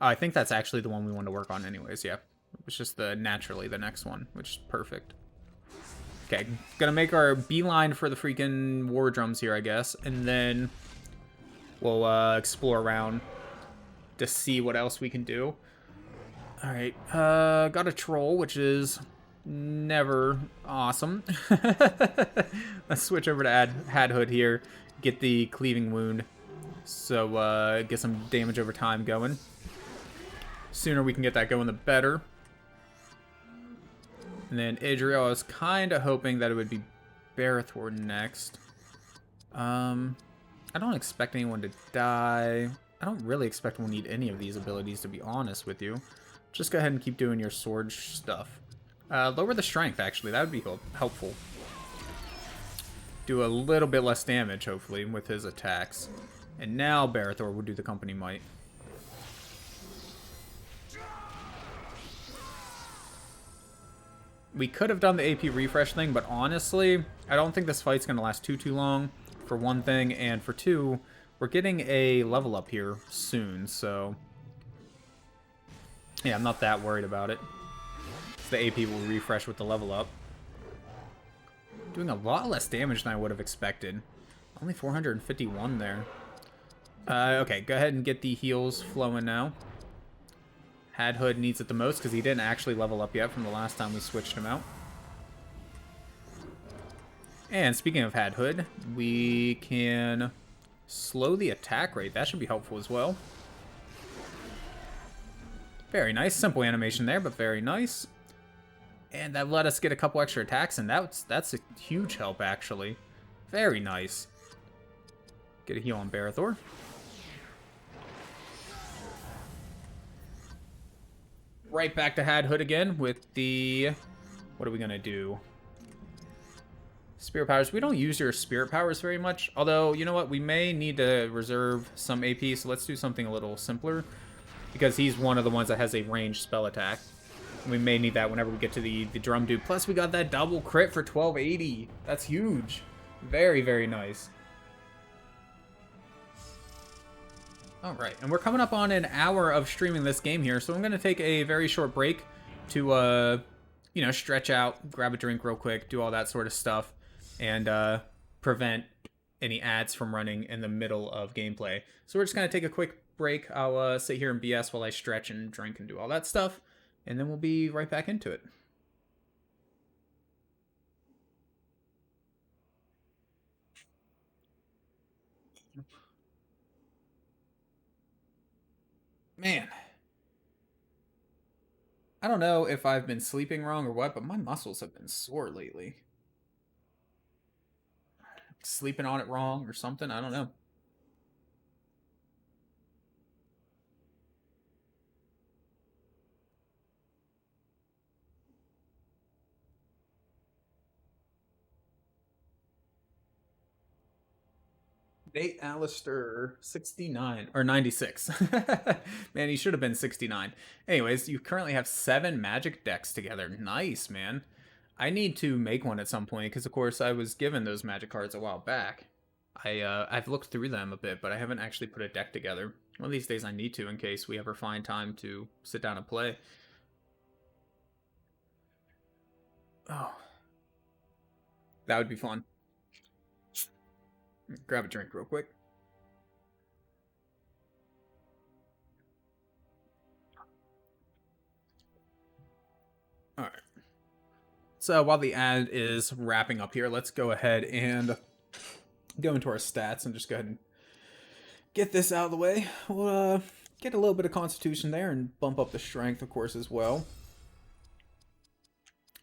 Speaker 1: Oh, I think that's actually the one we want to work on anyways, yeah. It was just naturally the next one, which is perfect. Okay, gonna make our beeline for the freaking war drums here, I guess. And then we'll explore around to see what else we can do. Alright, got a troll, which is never awesome. Let's switch over to Hadhood here. Get the cleaving wound. So, get some damage over time going. Sooner we can get that going, the better. And then Idriel, I was kind of hoping that it would be Barathor next. I don't expect anyone to die. I don't really expect we'll need any of these abilities, to be honest with you. Just go ahead and keep doing your sword stuff. Lower the strength, actually. That would be helpful. Do a little bit less damage, hopefully, with his attacks. And now Barathor will do the company might. We could have done the AP refresh thing, but honestly, I don't think this fight's going to last too long, for one thing. And for two, we're getting a level up here soon, so yeah, I'm not that worried about it. The AP will refresh with the level up. Doing a lot less damage than I would have expected. Only 451 there. Okay, go ahead and get the heals flowing now. Hadhood needs it the most because he didn't actually level up yet from the last time we switched him out. And speaking of Hadhood, we can slow the attack rate. That should be helpful as well. Very nice. Simple animation there, but very nice. And that let us get a couple extra attacks, and that's a huge help, actually. Very nice. Get a heal on Barathor. Right back to Hadhood again with the... What are we going to do? Spirit powers. We don't use your spirit powers very much. Although, you know what? We may need to reserve some AP, so let's do something a little simpler. Because he's one of the ones that has a ranged spell attack. We may need that whenever we get to the drum dude. Plus, we got that double crit for 1280. That's huge. Very, very nice. Alright, and we're coming up on an hour of streaming this game here, so I'm going to take a very short break to, you know, stretch out, grab a drink real quick, do all that sort of stuff, and prevent any ads from running in the middle of gameplay. So we're just going to take a quick break. I'll sit here and BS while I stretch and drink and do all that stuff, and then we'll be right back into it. Man, I don't know if I've been sleeping wrong or what, but my muscles have been sore lately. Sleeping on it wrong or something, I don't know. Nate Alistair, 69, or 96. Man, he should have been 69. Anyways, you currently have 7 magic decks together. Nice, man. I need to make one at some point, because of course I was given those magic cards a while back. I've looked through them a bit, but I haven't actually put a deck together. One of these days I need to, in case we ever find time to sit down and play. Oh. That would be fun. Grab a drink real quick. Alright. So while the ad is wrapping up here, let's go ahead and go into our stats and just go ahead and get this out of the way. We'll get a little bit of constitution there and bump up the strength, of course, as well.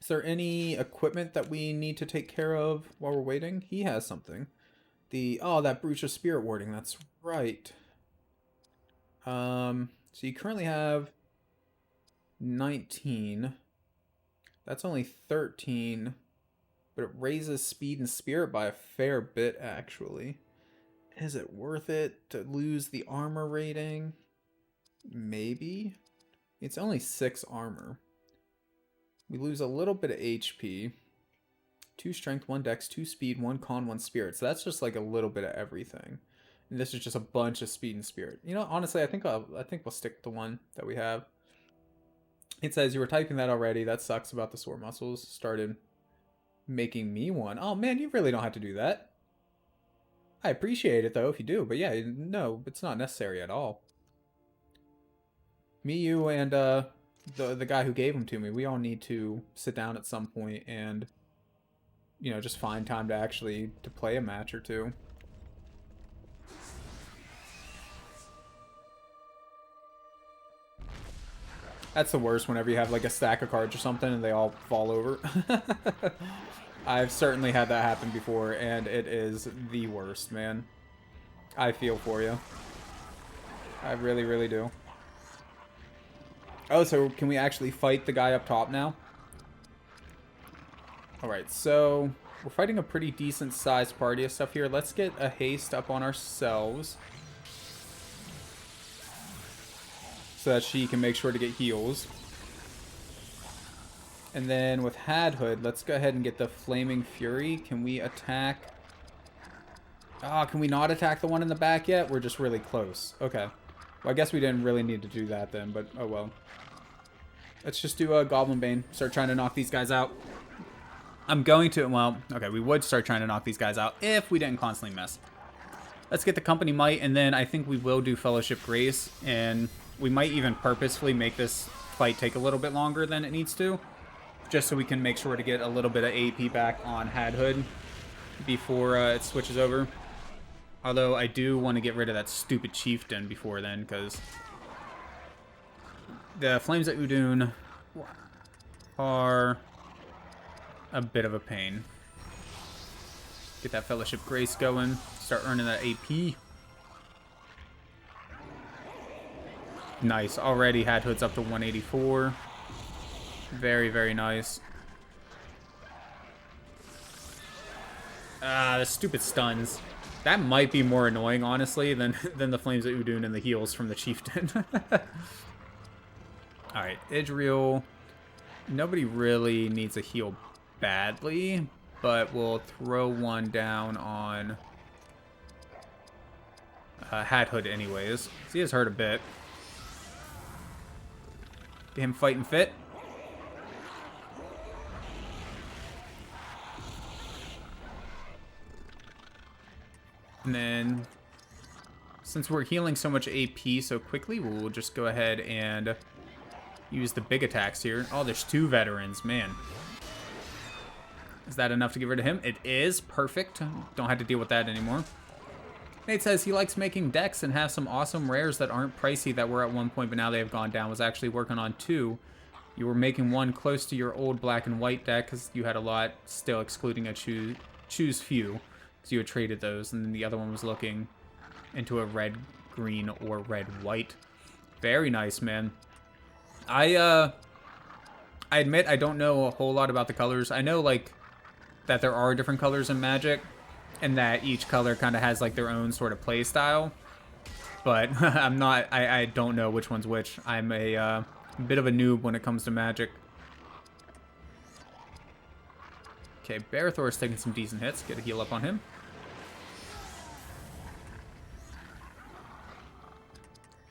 Speaker 1: Is there any equipment that we need to take care of while we're waiting? He has something. That Brooch of Spirit Warding, that's right. So you currently have 19. That's only 13. But it raises speed and spirit by a fair bit, actually. Is it worth it to lose the armor rating? Maybe. It's only 6 armor. We lose a little bit of HP. 2 strength, 1 dex, 2 speed, 1 con, 1 spirit. So that's just like a little bit of everything. And this is just a bunch of speed and spirit. You know, honestly, I think we'll stick with the one that we have. It says you were typing that already. That sucks about the sore muscles. Started making me one. Oh man, you really don't have to do that. I appreciate it though if you do, but yeah, no, it's not necessary at all. Me, you, and the guy who gave them to me, we all need to sit down at some point and, you know, just find time to actually play a match or two. That's the worst whenever you have like a stack of cards or something and they all fall over. I've certainly had that happen before and it is the worst, man. I feel for you. I really, really do. Oh, so can we actually fight the guy up top now? Alright, so we're fighting a pretty decent sized party of stuff here. Let's get a haste up on ourselves, so that she can make sure to get heals. And then with Hadhood, let's go ahead and get the Flaming Fury. Can we attack? Ah, can we not attack the one in the back yet? We're just really close. Okay. Well, I guess we didn't really need to do that then, but oh well. Let's just do a Goblin Bane. Start trying to knock these guys out. I'm going to, well, okay, we would start trying to knock these guys out if we didn't constantly miss. Let's get the Company Might, and then I think we will do Fellowship Grace, and we might even purposefully make this fight take a little bit longer than it needs to, just so we can make sure to get a little bit of AP back on Hadhood before it switches over. Although I do want to get rid of that stupid Chieftain before then, because the Flames at Udun are a bit of a pain. Get that Fellowship Grace going. Start earning that AP. Nice. Already Hadhood's up to 184. Very, very nice. The stupid stuns. That might be more annoying, honestly, than the Flames at Udun and the heals from the Chieftain. Alright, Idril. Nobody really needs a heal badly, but we'll throw one down on Hadhood anyways. He has hurt a bit. Get him fighting fit. And then, since we're healing so much AP so quickly, we'll just go ahead and use the big attacks here. Oh, there's 2 veterans, man. Is that enough to get rid of him? It is. Perfect. Don't have to deal with that anymore. Nate says he likes making decks and has some awesome rares that aren't pricey that were at one point, but now they have gone down. Was actually working on 2. You were making one close to your old black and white deck because you had a lot, still excluding a choose few, because you had traded those, and then the other one was looking into a red, green, or red, white. Very nice, man. I admit I don't know a whole lot about the colors. I know, like, that there are different colors in Magic, and that each color kind of has, like, their own sort of play style. But I don't know which one's which. I'm a bit of a noob when it comes to Magic. Okay, Barathor's taking some decent hits. Get a heal up on him.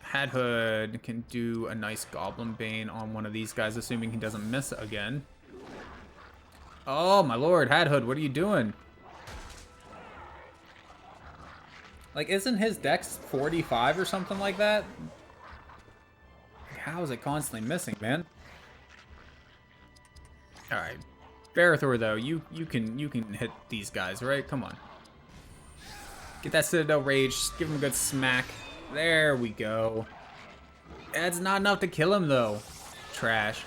Speaker 1: Hadhood can do a nice Goblin Bane on one of these guys, assuming he doesn't miss again. Oh, my lord, Hadhood, what are you doing? Like, isn't his dex 45 or something like that? How is it constantly missing, man? Alright. Barathor, though, you can hit these guys, right? Come on. Get that Citadel Rage. Just give him a good smack. There we go. That's not enough to kill him, though. Trash.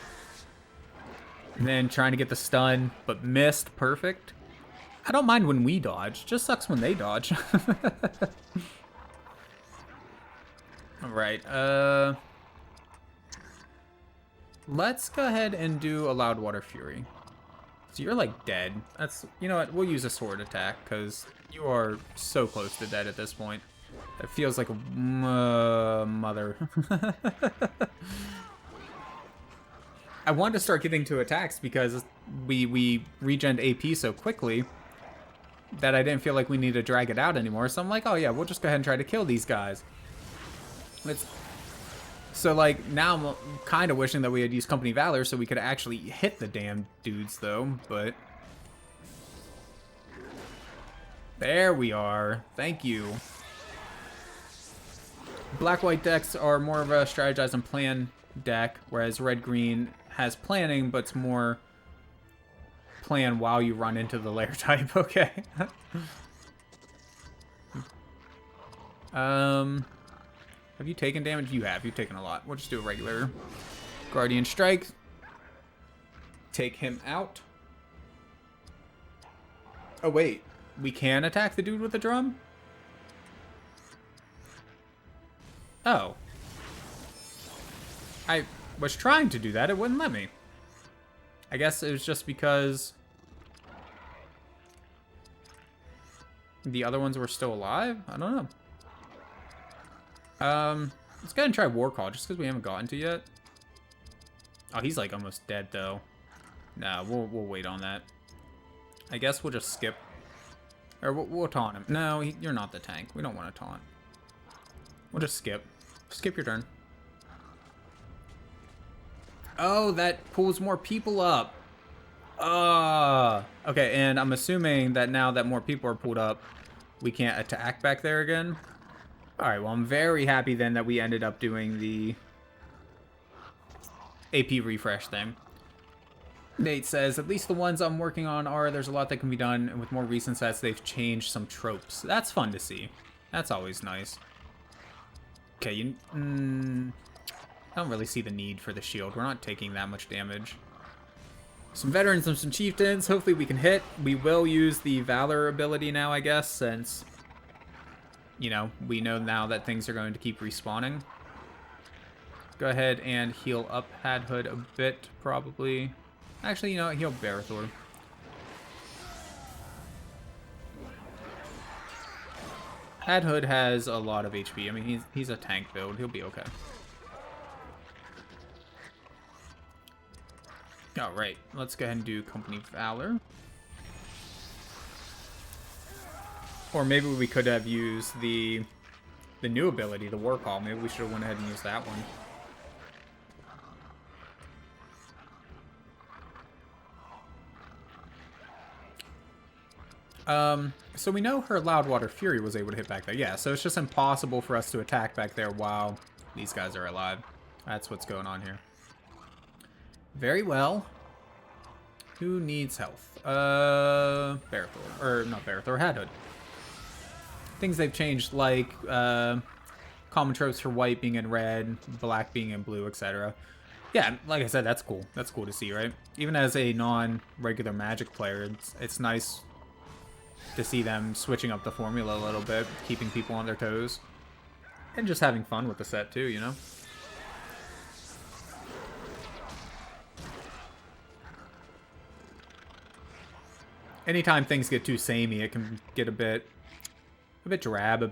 Speaker 1: And then trying to get the stun, but missed. Perfect. I don't mind when we dodge. Just sucks when they dodge. Alright, let's go ahead and do a Loud Water Fury. So you're like dead. That's, you know what, we'll use a sword attack because you are so close to dead at this point. It feels like a mother. I wanted to start getting to attacks because we regen AP so quickly that I didn't feel like we need to drag it out anymore. So I'm like, oh yeah, we'll just go ahead and try to kill these guys. So like now I'm kind of wishing that we had used Company Valor so we could actually hit the damn dudes though, but there we are. Thank you. Black-white decks are more of a strategize and plan deck, whereas red-green has planning, but it's more plan while you run into the lair type. Okay. Have you taken damage? You have. You've taken a lot. We'll just do a regular Guardian Strike. Take him out. Oh, wait. We can attack the dude with the drum? Oh. I was trying to do that. It wouldn't let me. I guess it was just because the other ones were still alive? I don't know. Let's go ahead and try War Call, just because we haven't gotten to yet. Oh, he's like almost dead, though. Nah, we'll wait on that. I guess we'll just skip. Or we'll taunt him. No, you're not the tank. We don't want to taunt. We'll just skip. Skip your turn. Oh, that pulls more people up. Okay, and I'm assuming that now that more people are pulled up, we can't attack back there again. Alright, well, I'm very happy then that we ended up doing the AP refresh thing. Nate says, at least the ones I'm working on are, there's a lot that can be done, and with more recent sets, they've changed some tropes. That's fun to see. That's always nice. Okay, I don't really see the need for the shield. We're not taking that much damage. Some veterans and some chieftains. Hopefully we can hit. We will use the Valor ability now, I guess, since, you know, we know now that things are going to keep respawning. Go ahead and heal up Hadhood a bit, probably. Actually, you know what? Heal Barathor. Hadhood has a lot of HP. I mean, he's a tank build. He'll be okay. Alright, let's go ahead and do Company Valor. Or maybe we could have used the new ability, the War Call. Maybe we should have went ahead and used that one. So we know her Loud Water Fury was able to hit back there. Yeah, so it's just impossible for us to attack back there while these guys are alive. That's what's going on here. Very well. Who needs health? Barathor. Or, not Barathor, Hadhood. Things they've changed, like, common tropes for white being in red, black being in blue, etc. Yeah, like I said, that's cool. That's cool to see, right? Even as a non-regular Magic player, it's nice to see them switching up the formula a little bit, keeping people on their toes, and just having fun with the set too, you know? Anytime things get too samey, it can get a bit drab, a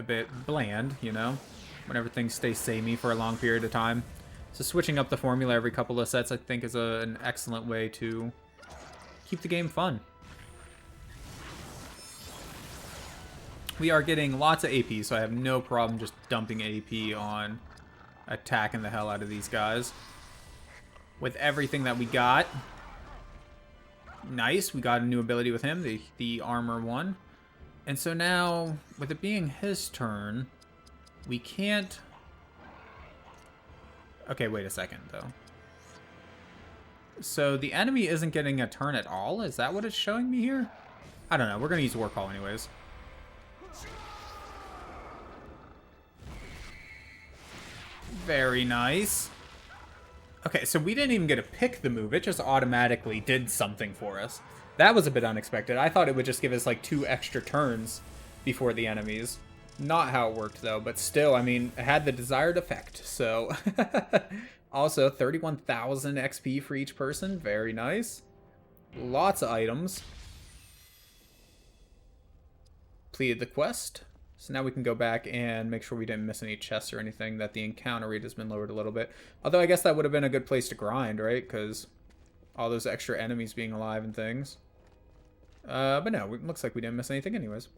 Speaker 1: bit bland, you know? Whenever things stay samey for a long period of time. So switching up the formula every couple of sets, I think, is an excellent way to keep the game fun. We are getting lots of AP, so I have no problem just dumping AP on attacking the hell out of these guys. With everything that we got. Nice, we got a new ability with him, the armor one. And so now, with it being his turn, we can't... Okay, wait a second, though. So the enemy isn't getting a turn at all? Is that what it's showing me here? I don't know. We're going to use War Call anyways. Very nice. Okay, so we didn't even get to pick the move. It just automatically did something for us. That was a bit unexpected. I thought it would just give us like 2 extra turns before the enemies. Not how it worked though, but still, I mean, it had the desired effect. So, also 31,000 XP for each person. Very nice. Lots of items. Completed the quest. So now we can go back and make sure we didn't miss any chests or anything, that the encounter rate has been lowered a little bit. Although I guess that would have been a good place to grind, right? Because all those extra enemies being alive and things. But no, it looks like we didn't miss anything anyways.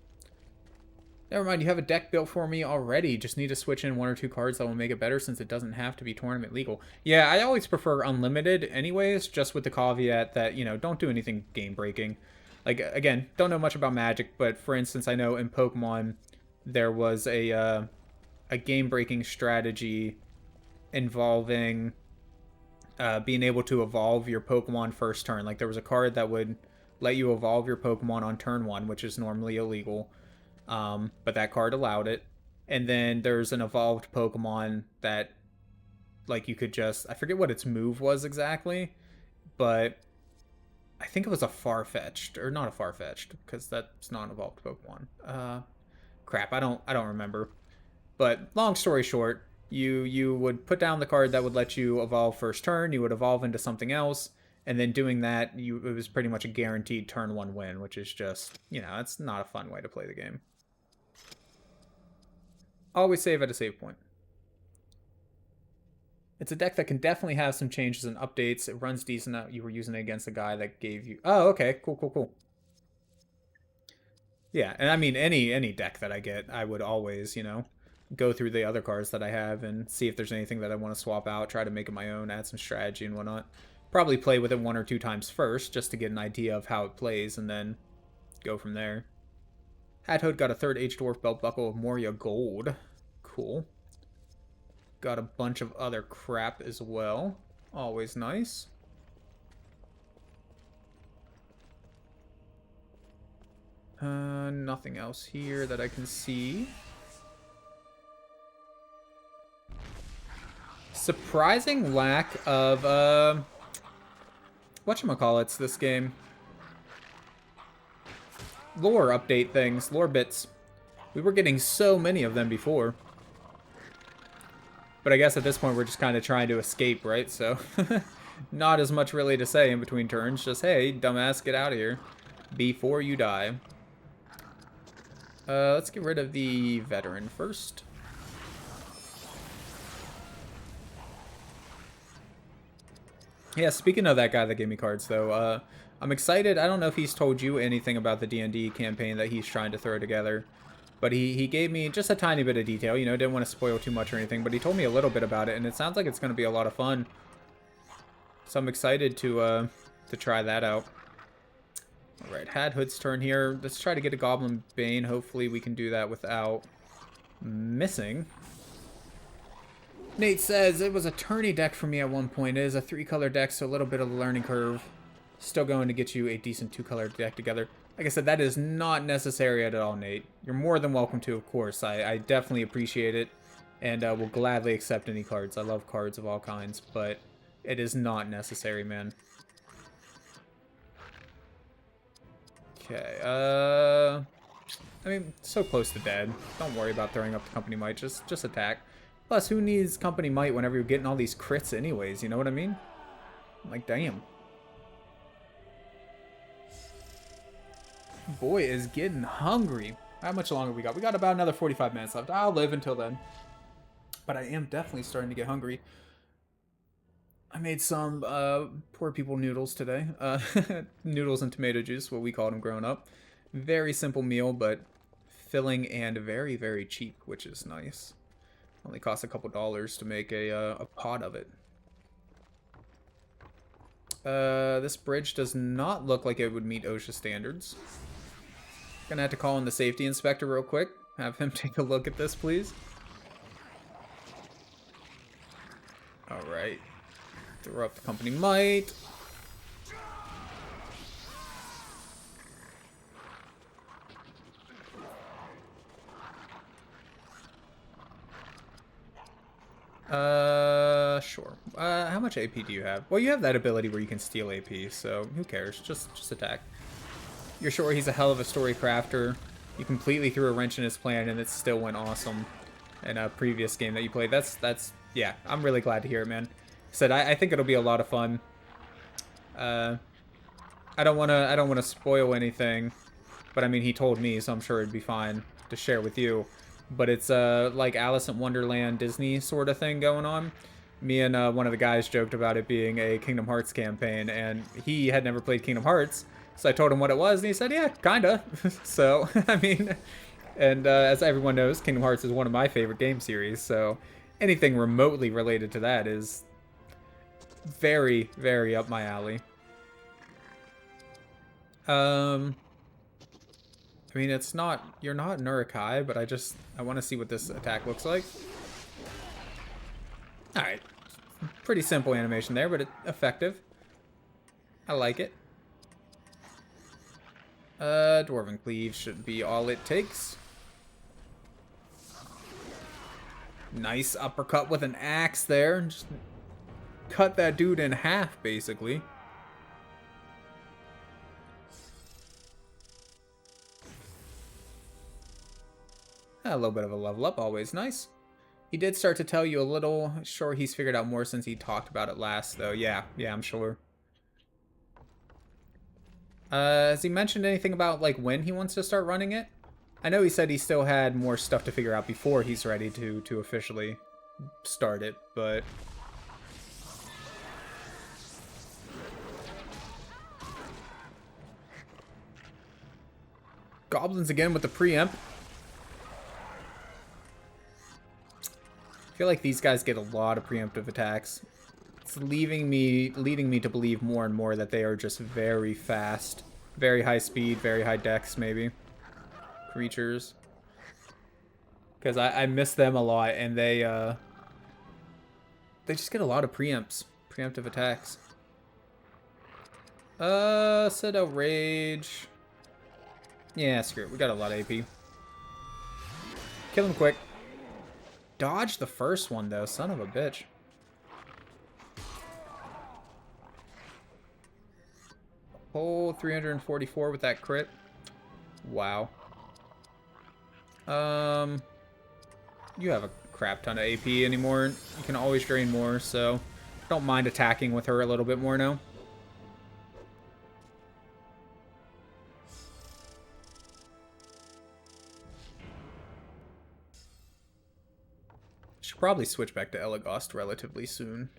Speaker 1: Never mind, you have a deck built for me already. Just need to switch in 1 or 2 cards that will make it better since it doesn't have to be tournament legal. Yeah, I always prefer unlimited anyways, just with the caveat that, you know, don't do anything game breaking. Like, again, don't know much about Magic, but for instance, I know in Pokemon there was a game-breaking strategy involving being able to evolve your Pokemon first turn. Like, there was a card that would let you evolve your Pokemon on turn 1, which is normally illegal. But that card allowed it. And then there's an evolved Pokemon that, like, you could just... I forget what its move was exactly, but I think it was a Farfetch'd. Or not a Farfetch'd, because that's not an evolved Pokemon. Crap, I don't remember. But long story short, you would put down the card that would let you evolve first turn, you would evolve into something else, and then doing that, it was pretty much a guaranteed turn 1 win, which is just, you know, it's not a fun way to play the game. Always save at a save point. It's a deck that can definitely have some changes and updates. It runs decent. You were using it against a guy that gave you... Oh, okay. Cool. Yeah, and I mean, any deck that I get, I would always, you know, go through the other cards that I have and see if there's anything that I want to swap out, try to make it my own, add some strategy and whatnot. Probably play with it 1 or 2 times first, just to get an idea of how it plays, and then go from there. Hathood got a 3rd H-Dwarf Belt Buckle of Moria Gold. Cool. Got a bunch of other crap as well. Always nice. Nothing else here that I can see. Surprising lack of, whatchamacallits this game. Lore update things, lore bits. We were getting so many of them before. But I guess at this point we're just kind of trying to escape, right? So, not as much really to say in between turns. Just, hey, dumbass, get out of here before you die. Let's get rid of the veteran first. Yeah, speaking of that guy that gave me cards, though, I'm excited. I don't know if he's told you anything about the D&D campaign that he's trying to throw together, but he gave me just a tiny bit of detail. You know, didn't want to spoil too much or anything, but he told me a little bit about it, and it sounds like it's going to be a lot of fun. So I'm excited to try that out. Alright, Hathood's turn here. Let's try to get a Goblin Bane. Hopefully we can do that without missing. Nate says, it was a tourney deck for me at one point. It is a 3-color deck, so a little bit of a learning curve. Still going to get you a decent 2-color deck together. Like I said, that is not necessary at all, Nate. You're more than welcome to, of course. I definitely appreciate it, and will gladly accept any cards. I love cards of all kinds, but it is not necessary, man. Okay, I mean, so close to dead. Don't worry about throwing up the Company Might, just attack. Plus, who needs Company Might whenever you're getting all these crits anyways, you know what I mean? Like, damn. Boy is getting hungry. How much longer we got? We got about another 45 minutes left. I'll live until then. But I am definitely starting to get hungry. I made some poor people noodles today. Noodles and tomato juice, what we called them growing up. Very simple meal, but filling and very, very cheap, which is nice. Only costs a couple dollars to make a pot of it. This bridge does not look like it would meet OSHA standards. Gonna have to call in the safety inspector real quick. Have him take a look at this, please. Alright. Throw up the Company Might. Sure. How much AP do you have? Well, you have that ability where you can steal AP, so who cares? Just attack. You're sure he's a hell of a story crafter. You completely threw a wrench in his plan, and it still went awesome in a previous game that you played. Yeah, I'm really glad to hear it, man. I think it'll be a lot of fun. I don't wanna spoil anything, but I mean, he told me, so I'm sure it'd be fine to share with you. But it's like Alice in Wonderland Disney sort of thing going on. Me and one of the guys joked about it being a Kingdom Hearts campaign, and he had never played Kingdom Hearts, so I told him what it was, and he said, yeah, kinda. So, I mean, and as everyone knows, Kingdom Hearts is one of my favorite game series, so anything remotely related to that is very, very up my alley. I mean, it's not, you're not Nurukai, but I want to see what this attack looks like. Alright. Pretty simple animation there, but effective. I like it. Dwarven Cleave should be all it takes. Nice uppercut with an axe there. Just cut that dude in half, basically. A little bit of a level up, always nice. He did start to tell you a little. Sure, he's figured out more since he talked about it last, though. Yeah, I'm sure. Has he mentioned anything about, like, when he wants to start running it? I know he said he still had more stuff to figure out before he's ready to officially start it, but... Goblins again with the preempt. I feel like these guys get a lot of preemptive attacks. It's leading me to believe more and more that they are just very fast, very high speed, very high dex maybe creatures. Because I miss them a lot, and they just get a lot of preemptive attacks. Citadel Rage. Yeah, screw it. We got a lot of AP. Kill him quick. Dodge the first one, though. Son of a bitch. Whole 344 with that crit. Wow. You have a crap ton of AP anymore. You can always drain more, so don't mind attacking with her a little bit more now. Should probably switch back to Elagast relatively soon.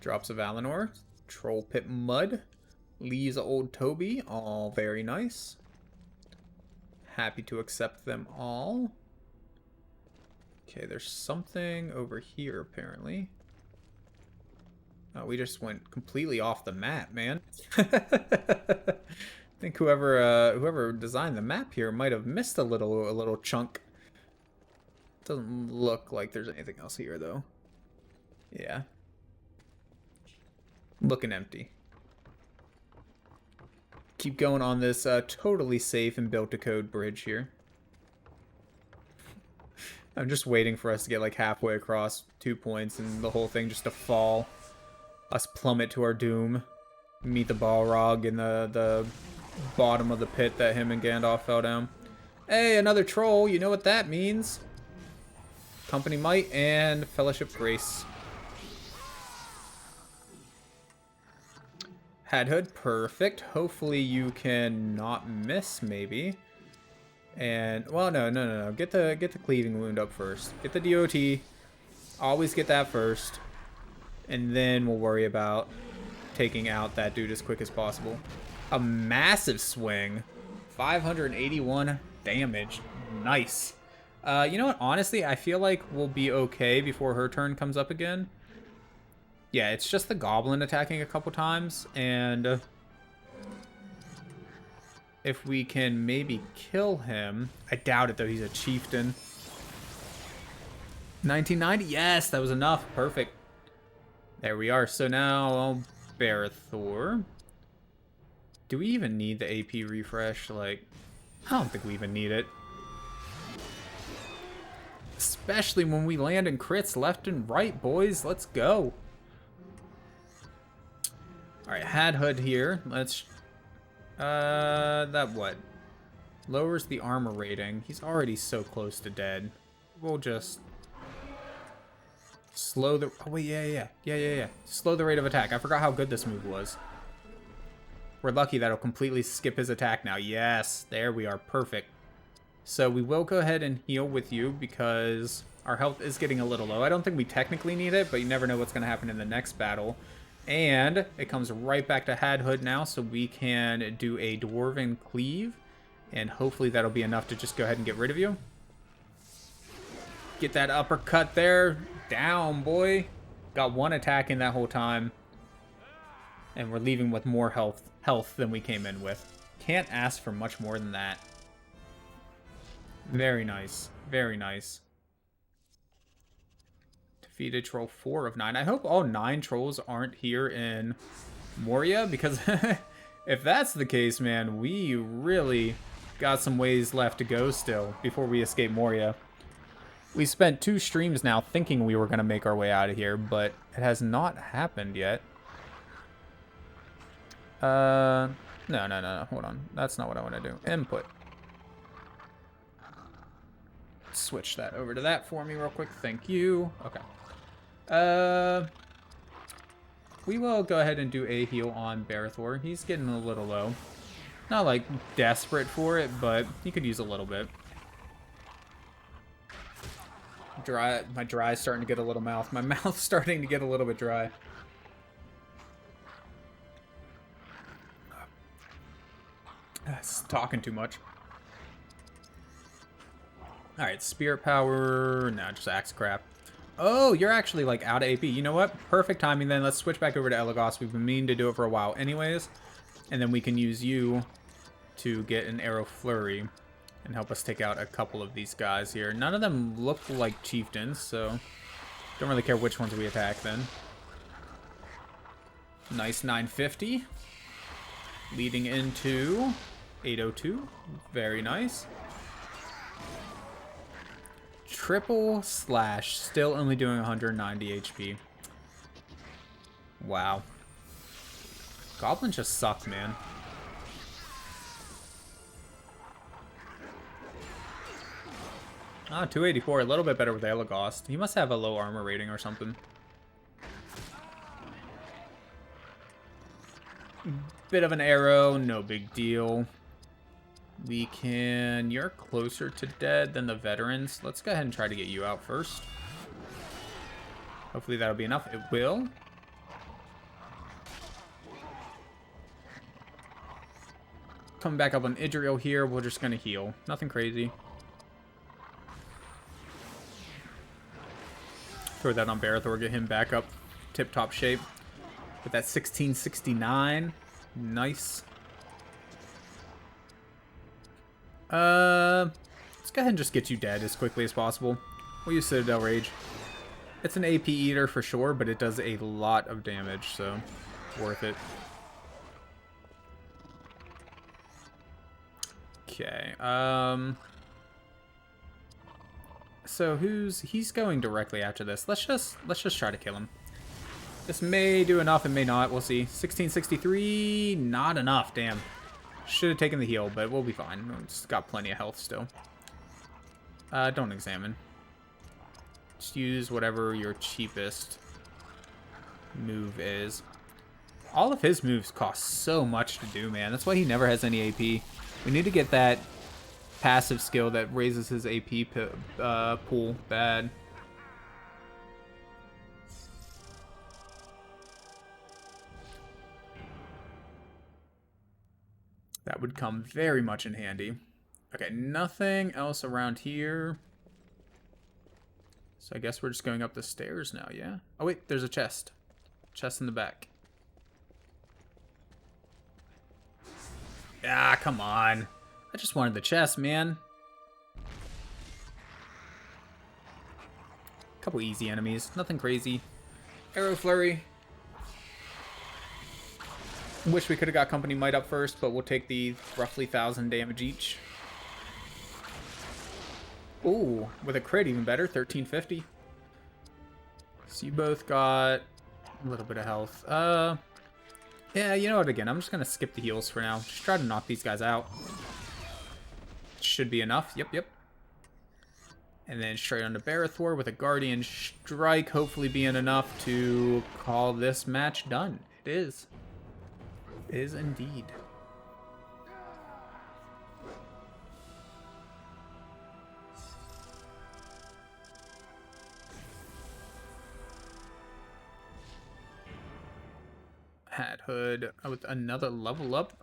Speaker 1: Drops of Valinor. Troll Pit Mud. Lee's Old Toby. All very nice. Happy to accept them all. Okay, there's something over here, apparently. Oh, we just went completely off the map, man. I think whoever designed the map here might have missed a little chunk. Doesn't look like there's anything else here, though. Yeah. Looking empty. Keep going on this totally safe and built-to-code bridge here. I'm just waiting for us to get like halfway across 2 points and the whole thing just to fall. Us plummet to our doom. Meet the Balrog in the bottom of the pit that him and Gandalf fell down. Hey, another troll. You know what that means. Company Might and Fellowship Grace. Hadhood, perfect. Hopefully you can not miss, maybe. And, well, no. Get the cleaving wound up first. Get the DOT. Always get that first. And then we'll worry about taking out that dude as quick as possible. A massive swing. 581 damage. Nice. You know what? Honestly, I feel like we'll be okay before her turn comes up again. Yeah, it's just the goblin attacking a couple times, and if we can maybe kill him. I doubt it, though. He's a chieftain. 1990. Yes, that was enough. Perfect. There we are. So now, Barathor. Do we even need the AP refresh? Like, I don't think we even need it. Especially when we land in crits left and right, boys. Let's go. Alright, Had Hood here. Let's... that what? Lowers the armor rating. He's already so close to dead. We'll just... slow the... oh, wait, yeah. Slow the rate of attack. I forgot how good this move was. We're lucky that'll completely skip his attack now. Yes, there we are. Perfect. So we will go ahead and heal with you because our health is getting a little low. I don't think we technically need it, but you never know what's going to happen in the next battle. And it comes right back to Had Hood now, so we can do a Dwarven Cleave. And hopefully that'll be enough to just go ahead and get rid of you. Get that uppercut there. Down, boy. Got one attack in that whole time. And we're leaving with more health than we came in with. Can't ask for much more than that. Very nice. Very nice. Defeated troll 4 of 9. I hope all 9 trolls aren't here in Moria, because if that's the case, man, we really got some ways left to go still before we escape Moria. We spent 2 streams now thinking we were going to make our way out of here, but it has not happened yet. No. Hold on. That's not what I want to do. Input. Switch that over to that for me real quick. Thank you. Okay. We will go ahead and do a heal on Barathor. He's getting a little low. Not like desperate for it, but he could use a little bit. My dry's starting to get a little mouth. My mouth's starting to get a little bit dry. It's talking too much. Alright, Spirit Power. No, just Axe Crap. Oh, you're actually like out of AP. You know what? Perfect timing then. Let's switch back over to Elagos. We've been meaning to do it for a while anyways. And then we can use you to get an Arrow Flurry and help us take out a couple of these guys here. None of them look like chieftains, so don't really care which ones we attack then. Nice 950. Leading into 802. Very nice. Triple slash, still only doing 190 HP. Wow. Goblins just suck, man. Ah, 284, a little bit better with Elagos. He must have a low armor rating or something. Bit of an arrow, no big deal. We can... you're closer to dead than the veterans. Let's go ahead and try to get you out first. Hopefully that'll be enough. It will. Coming back up on Idriel here. We're just going to heal. Nothing crazy. Throw that on Barathor. Get him back up tip-top shape. With that 1669. Nice. Let's go ahead and just get you dead as quickly as possible. We'll use Citadel Rage. It's an AP eater for sure, but it does a lot of damage, so worth it. Okay, so he's going directly after this. Let's just try to kill him. This may do enough, it may not. We'll see. 1663, not enough, damn. Should have taken the heal, but we'll be fine. It's got plenty of health still. Don't examine. Just use whatever your cheapest move is. All of his moves cost so much to do, man. That's why he never has any AP. We need to get that passive skill that raises his AP pool bad. That would come very much in handy. Okay, nothing else around here. So I guess we're just going up the stairs now, yeah? Oh wait, there's a chest. Chest in the back. Ah, come on. I just wanted the chest, man. Couple easy enemies, nothing crazy. Arrow Flurry. Wish we could have got Company Might up first, but we'll take the roughly 1,000 damage each. Ooh, with a crit, even better. 1350. So you both got a little bit of health. Yeah, you know what, again, I'm just going to skip the heals for now. Just try to knock these guys out. Should be enough. Yep. And then straight on to Barathor with a Guardian Strike, hopefully being enough to call this match done. It is. It is indeed. Hat Hood with another level up.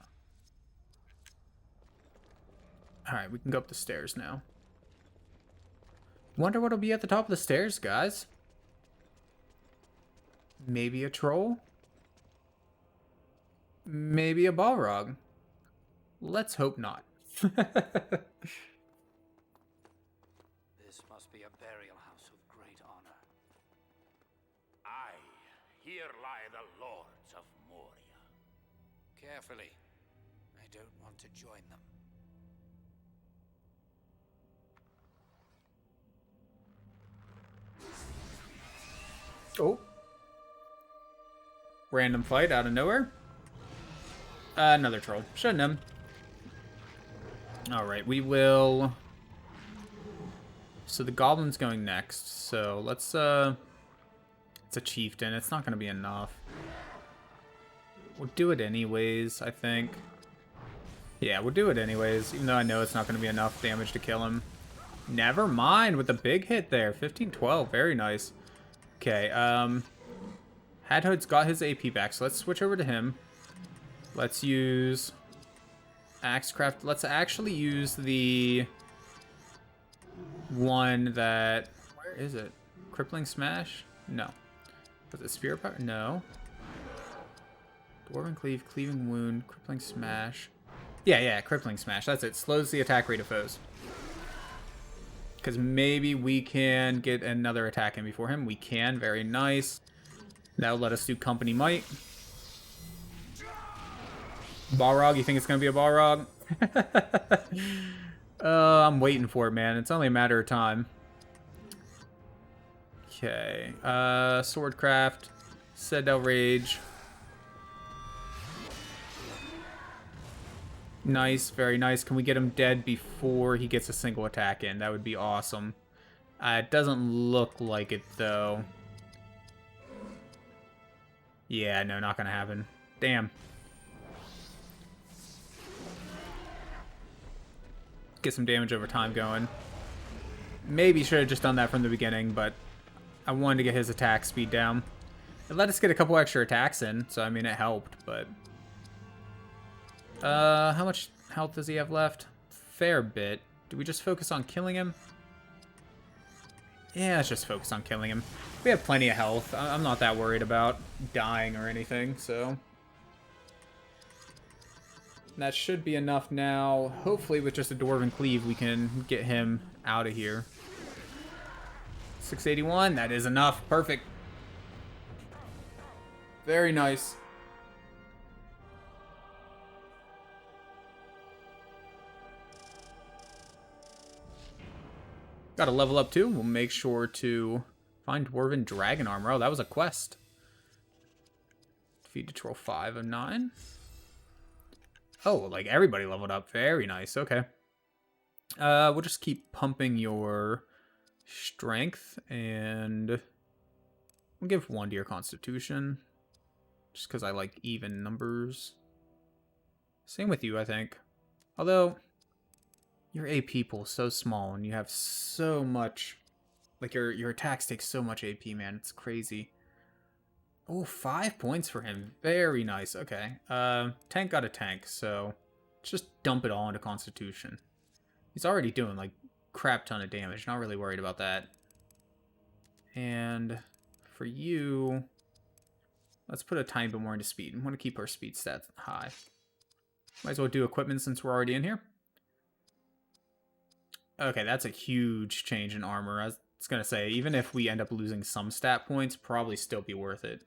Speaker 1: Alright, we can go up the stairs now. Wonder what'll be at the top of the stairs, guys. Maybe a troll? Maybe a Balrog? Let's hope not.
Speaker 5: This must be a burial house of great honor.
Speaker 6: Aye, here lie the lords of Moria.
Speaker 5: Carefully. I don't want to join them.
Speaker 1: Oh. Random fight out of nowhere. Another troll. Shouldn't have. Alright, we will... So the goblin's going next. So let's, It's a chieftain. It's not going to be enough. We'll do it anyways, I think. Yeah, we'll do it anyways, even though I know it's not going to be enough damage to kill him. Never mind with the big hit there. 15-12. Very nice. Okay, Hadhood's got his AP back, so let's switch over to him. Let's use Axecraft. Let's actually use the one that... Where is it? Crippling Smash? No. Was it Spirit Power? No. Dwarven Cleave, Cleaving Wound, Crippling Smash. Yeah, Crippling Smash. That's it. Slows the attack rate of foes. Because maybe we can get another attack in before him. We can. Very nice. That'll let us do Company Might. Balrog, you think it's going to be a Balrog? I'm waiting for it, man. It's only a matter of time. Okay. Swordcraft. Citadel Rage. Nice, very nice. Can we get him dead before he gets a single attack in? That would be awesome. It doesn't look like it, though. Yeah, no, not gonna happen. Damn. Get some damage over time going. Maybe should have just done that from the beginning, but I wanted to get his attack speed down. It let us get a couple extra attacks in, so I mean, it helped, but... how much health does he have left? Fair bit. Do we just focus on killing him? Yeah, let's just focus on killing him. We have plenty of health. I'm not that worried about dying or anything, so... That should be enough now. Hopefully with just a Dwarven Cleave we can get him out of here. 681, that is enough. Perfect. Very nice. Got to level up too. We'll make sure to find Dwarven Dragon Armor. Oh, that was a quest. Defeat to troll 5 of 9. Oh, like everybody leveled up. Very nice. Okay. We'll just keep pumping your strength, and we'll give 1 to your constitution. Just because I like even numbers. Same with you, I think. Although... your AP pool is so small, and you have so much... Like, your attacks take so much AP, man. It's crazy. Oh, 5 points for him. Very nice. Okay. Tank got a tank, so... let's just dump it all into Constitution. He's already doing, like, crap ton of damage. Not really worried about that. And... for you... let's put a tiny bit more into speed. I want to keep our speed stats high. Might as well do equipment since we're already in here. Okay, that's a huge change in armor. I was going to say, even if we end up losing some stat points, probably still be worth it.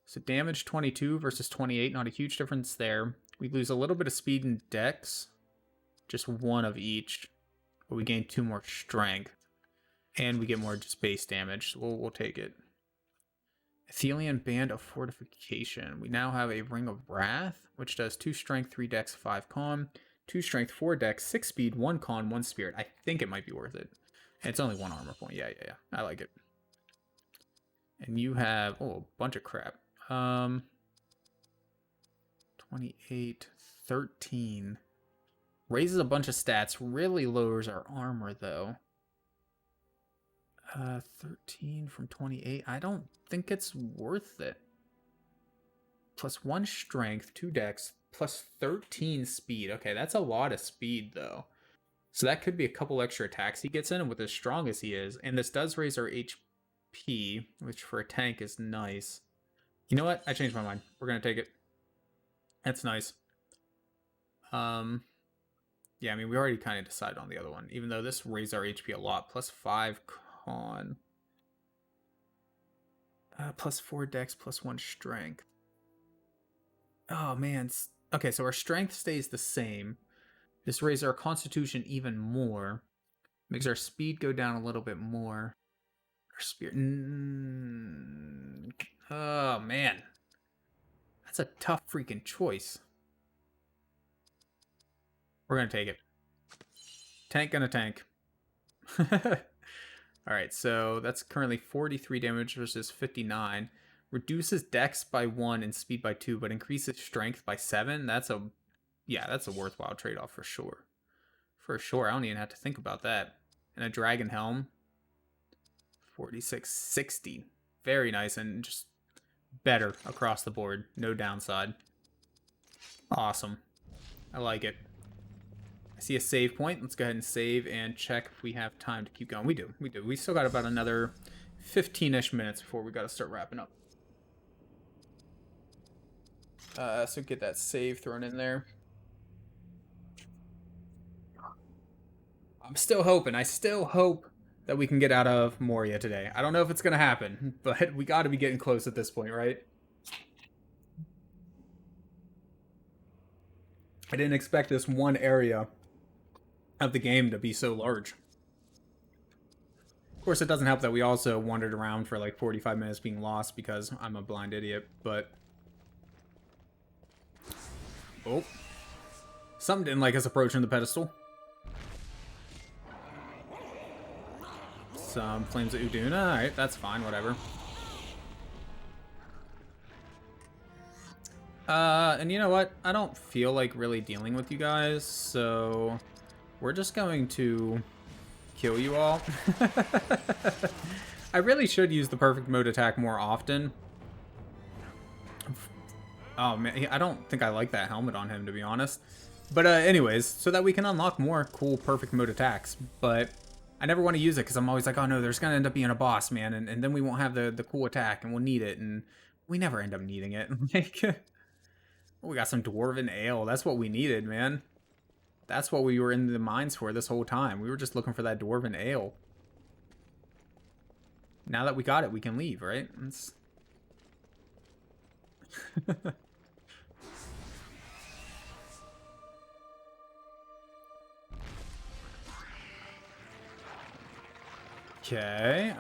Speaker 1: So damage 22 versus 28, not a huge difference there. We lose a little bit of speed and dex. Just 1 of each. But we gain 2 more strength. And we get more just base damage. So we'll take it. Athelian Band of Fortification. We now have a Ring of Wrath, which does 2 strength, 3 dex, 5 con, 2 strength, 4 dex, 6 speed, 1 con, 1 spirit. I think it might be worth it. And it's only 1 armor point. Yeah. I like it. And you have, oh, a bunch of crap. 28, 13. Raises a bunch of stats. Really lowers our armor, though. 13 from 28. I don't think it's worth it. Plus 1 strength, 2 dex, plus 13 speed. Okay, that's a lot of speed, though. So that could be a couple extra attacks he gets in, and with as strong as he is. And this does raise our HP, which for a tank is nice. You know what? I changed my mind. We're going to take it. That's nice. Yeah, I mean, we already kind of decided on the other one. Even though this raised our HP a lot. Plus 5 con. Plus 4 dex, plus 1 strength. Oh, man. Okay, so our strength stays the same. This raises our constitution even more. Makes our speed go down a little bit more. Our spirit... Oh, man. That's a tough freaking choice. We're going to take it. Tank gonna tank. Alright, so that's currently 43 damage versus 59. Reduces dex by 1 and speed by 2, but increases strength by 7. That's a worthwhile trade-off for sure. For sure, I don't even have to think about that. And a dragon helm. 46, 60. Very nice and just better across the board. No downside. Awesome. I like it. I see a save point. Let's go ahead and save and check if we have time to keep going. We do. We still got about another 15-ish minutes before we got to start wrapping up. So get that save thrown in there. I'm still hoping. I still hope that we can get out of Moria today. I don't know if it's going to happen, but we got to be getting close at this point, right? I didn't expect this one area of the game to be so large. Of course, it doesn't help that we also wandered around for like 45 minutes being lost because I'm a blind idiot, but... Oh. Something didn't like us approaching the pedestal. Some Flames of Uduna. Alright, that's fine, whatever. And you know what? I don't feel like really dealing with you guys, so... We're just going to kill you all. I really should use the perfect mode attack more often. Oh man, I don't think I like that helmet on him, to be honest. But anyways, so that we can unlock more cool perfect mode attacks. But I never want to use it because I'm always like, oh no, there's going to end up being a boss, man. And then we won't have the cool attack and we'll need it. And we never end up needing it. Like, oh, we got some Dwarven Ale. That's what we needed, man. That's what we were in the mines for this whole time. We were just looking for that Dwarven Ale. Now that we got it, we can leave, right? Okay,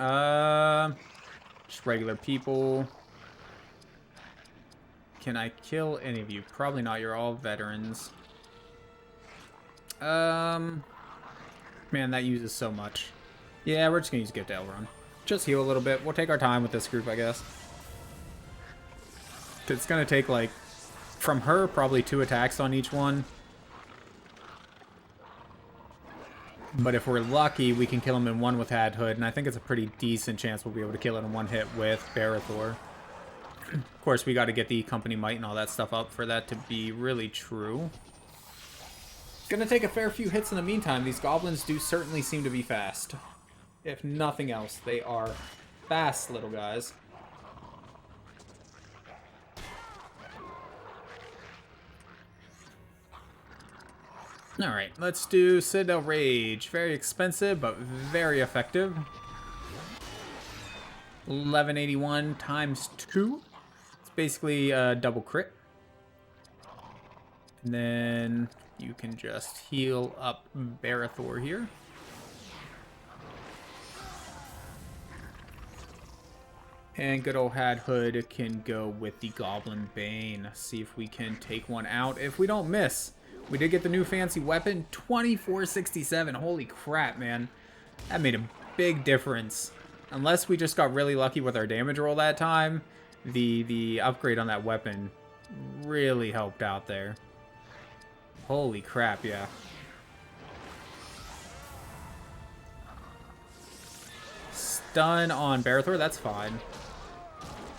Speaker 1: just regular people. Can I kill any of you? Probably not, you're all veterans. Man, that uses so much. Yeah, we're just gonna use Gift Elrond. Just heal a little bit. We'll take our time with this group, I guess. It's gonna take, like, from her, probably 2 attacks on each one. But if we're lucky, we can kill him in one with Adhood, and I think it's a pretty decent chance we'll be able to kill it in one hit with Barathor. Of course, we got to get the Company Might and all that stuff up for that to be really true. Gonna take a fair few hits in the meantime. These goblins do certainly seem to be fast. If nothing else, they are fast little guys. Alright, let's do Citadel Rage. Very expensive, but very effective. 1181 times 2. It's basically a double crit. And then you can just heal up Barathor here. And good old Had Hood can go with the Goblin Bane. See if we can take one out. If we don't miss, we did get the new fancy weapon, 2467. Holy crap, man. That made a big difference. Unless we just got really lucky with our damage roll that time, the upgrade on that weapon really helped out there. Holy crap, yeah. Stun on Barathor, that's fine.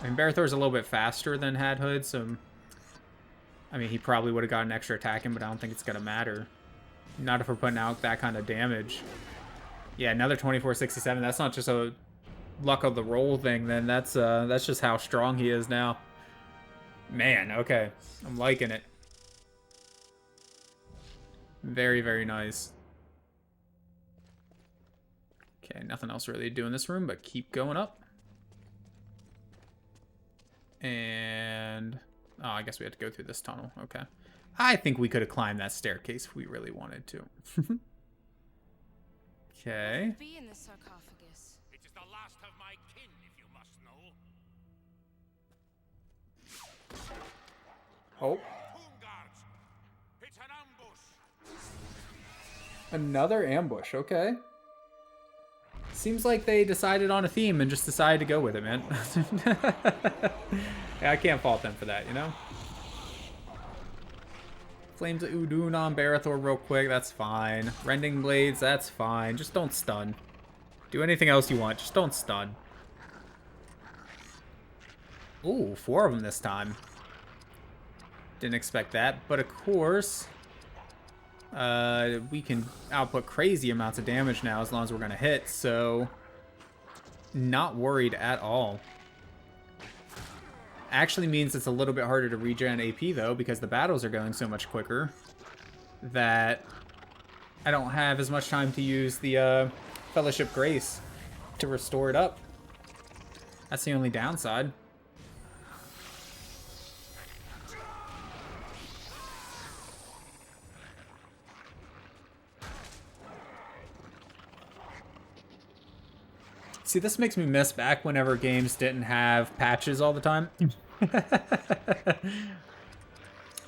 Speaker 1: I mean, Barathor's a little bit faster than Had Hood, so... I mean, he probably would have got an extra attack in, but I don't think it's going to matter. Not if we're putting out that kind of damage. Yeah, another 2467. That's not just a luck of the roll thing, then. That's just how strong he is now. Man, okay. I'm liking it. Very, very nice. Okay, nothing else really to do in this room, but keep going up. And... oh, I guess we have to go through this tunnel. Okay. I think we could have climbed that staircase if we really wanted to. Okay.
Speaker 4: Be in the sarcophagus.
Speaker 6: It is the last of my kin, if you must know.
Speaker 1: Oh.
Speaker 6: Tomb guards! It's an ambush!
Speaker 1: Another ambush. Okay. Seems like they decided on a theme and just decided to go with it, man. Yeah, I can't fault them for that, you know? Flames of Udun on Barathor real quick, that's fine. Rending Blades, that's fine. Just don't stun. Do anything else you want, just don't stun. Ooh, 4 of them this time. Didn't expect that, but of course... we can output crazy amounts of damage now as long as we're going to hit, so... not worried at all. Actually means it's a little bit harder to regen AP, though, because the battles are going so much quicker that I don't have as much time to use the Fellowship Grace to restore it up. That's the only downside. See, this makes me miss back whenever games didn't have patches all the time.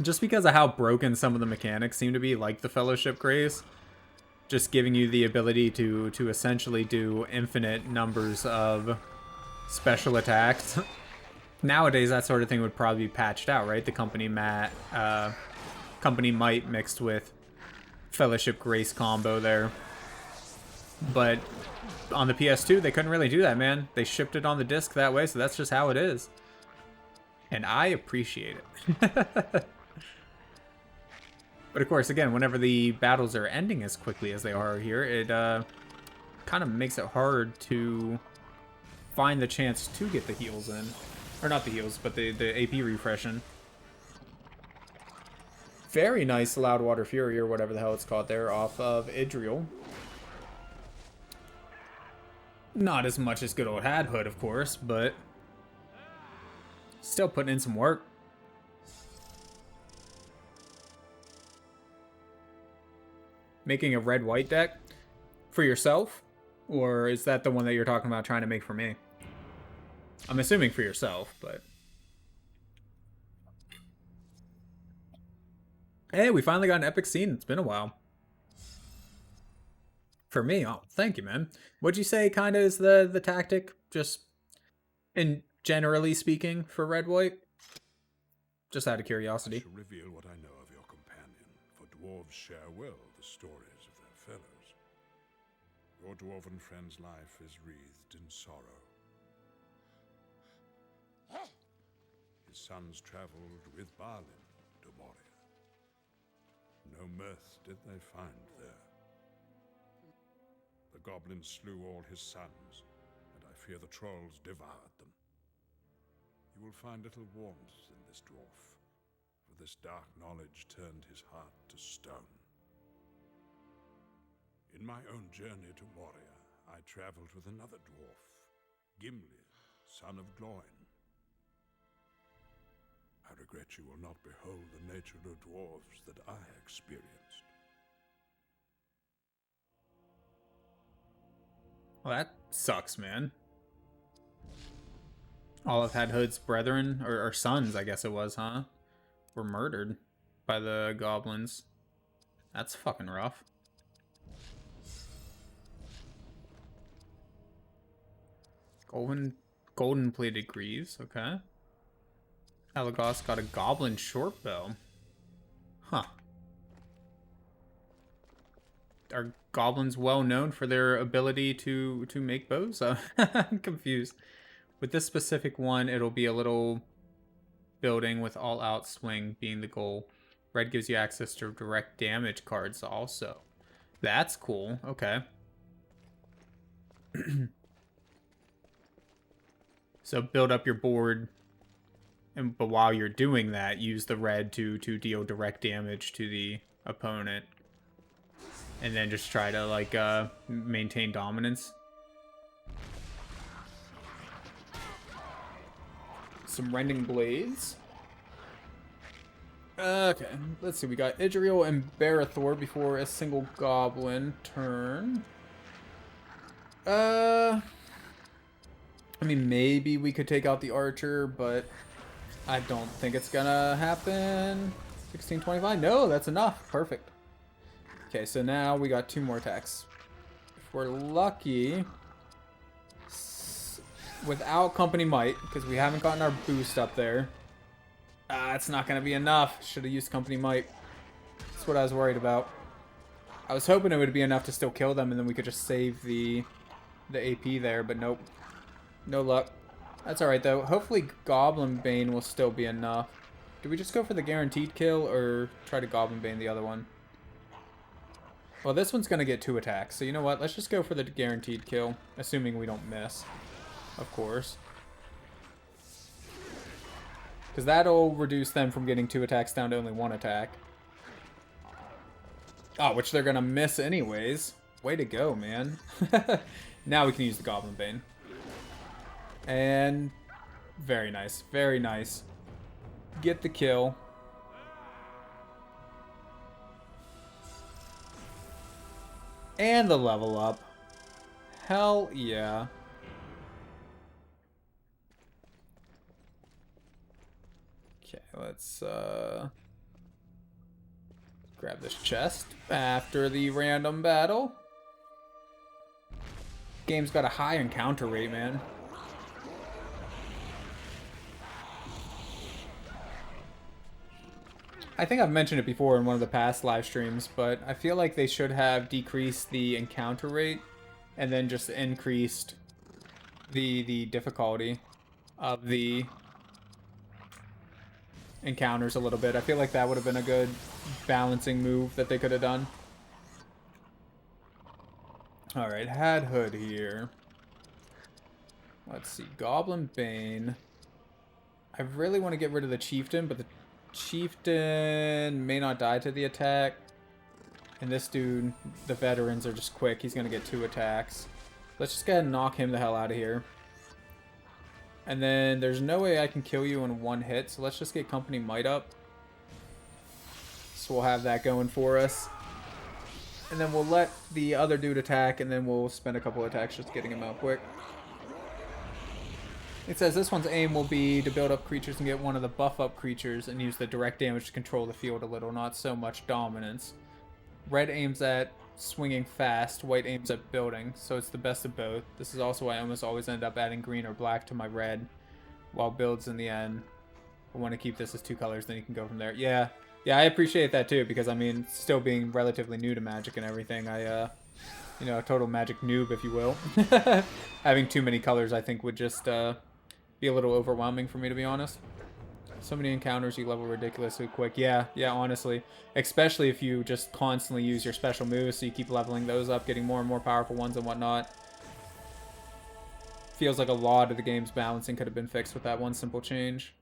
Speaker 1: Just because of how broken some of the mechanics seem to be, like the Fellowship Grace. Just giving you the ability to essentially do infinite numbers of special attacks. Nowadays, that sort of thing would probably be patched out, right? The Company Might mixed with Fellowship Grace combo there. But on the PS2, they couldn't really do that, man. They shipped it on the disc that way, so that's just how it is. And I appreciate it. But of course, again, whenever the battles are ending as quickly as they are here, it kind of makes it hard to find the chance to get the heals in. Or not the heals, but the AP refreshing. Very nice Loudwater Fury, or whatever the hell it's called there, off of Idriel. Not as much as good old Had Hood, of course, but still putting in some work. Making a red-white deck for yourself? Or is that the one that you're talking about trying to make for me? I'm assuming for yourself, but... hey, we finally got an epic scene. It's been a while. For me, oh, thank you, man. What'd you say kind of is the tactic? Just in generally speaking for red-white? Just out of curiosity.
Speaker 2: I shall reveal what I know of your companion, for dwarves share well the stories of their fellows. Your dwarven friend's life is wreathed in sorrow. His sons traveled with Balin to Moria. No mirth did they find there. The goblins slew all his sons, and I fear the trolls devoured them. You will find little warmth in this dwarf, for this dark knowledge turned his heart to stone. In my own journey to Moria, I traveled with another dwarf, Gimli, son of Gloin. I regret you will not behold the nature of dwarves that I experienced.
Speaker 1: Well, that sucks, man. All of Hadhood's brethren, or sons, I guess it was, huh? Were murdered by the goblins. That's fucking rough. Golden plated greaves, okay. Elagos got a goblin short bow. Huh. Are goblins well known for their ability to make bows? I'm confused. With this specific one, it'll be a little building with all out swing being the goal. Red gives you access to direct damage cards also. That's cool. Okay. So build up your board, but while you're doing that, use the red to deal direct damage to the opponent. And then just try to, like, maintain dominance. Some rending blades. Okay, let's see. We got Idriel and Barathor before a single goblin turn. I mean, maybe we could take out the archer, but I don't think it's gonna happen. 1625? No, that's enough. Perfect. Okay, so now we got 2 more attacks. If we're lucky, without Company Might, because we haven't gotten our boost up there, it's not going to be enough. Should have used Company Might. That's what I was worried about. I was hoping it would be enough to still kill them, and then we could just save the AP there, but nope. No luck. That's alright, though. Hopefully Goblin Bane will still be enough. Do we just go for the guaranteed kill, or try to Goblin Bane the other one? Well, this one's going to get 2 attacks, so you know what? Let's just go for the guaranteed kill, assuming we don't miss, of course. Because that'll reduce them from getting 2 attacks down to only 1 attack. Oh, which they're going to miss anyways. Way to go, man. Now we can use the Goblin Bane. And very nice, very nice. Get the kill. And the level up. Hell yeah. Okay, let's grab this chest after the random battle. Game's got a high encounter rate, man. I think I've mentioned it before in one of the past live streams, but I feel like they should have decreased the encounter rate and then just increased the difficulty of the encounters a little bit. I feel like that would have been a good balancing move that they could have done. Alright, Hadhood here. Let's see, Goblin Bane. I really want to get rid of the Chieftain, but the Chieftain may not die to the attack. And this dude, the veterans are just quick. He's going to get 2 attacks. Let's just go ahead and knock him the hell out of here. And then there's no way I can kill you in 1 hit. So let's just get Company Might up. So we'll have that going for us. And then we'll let the other dude attack. And then we'll spend a couple attacks just getting him out quick. It says this one's aim will be to build up creatures and get one of the buff up creatures and use the direct damage to control the field a little, not so much dominance. Red aims at swinging fast, white aims at building, so it's the best of both. This is also why I almost always end up adding green or black to my red, while builds in the end. I want to keep this as 2 colors, then you can go from there. Yeah, I appreciate that too, because I mean, still being relatively new to Magic and everything, I, you know, a total Magic noob, if you will. Having too many colors, I think, would just, be a little overwhelming for me, to be honest. So many encounters, you level ridiculously quick. Yeah, honestly. Especially if you just constantly use your special moves, so you keep leveling those up, getting more and more powerful ones and whatnot. Feels like a lot of the game's balancing could have been fixed with that one simple change.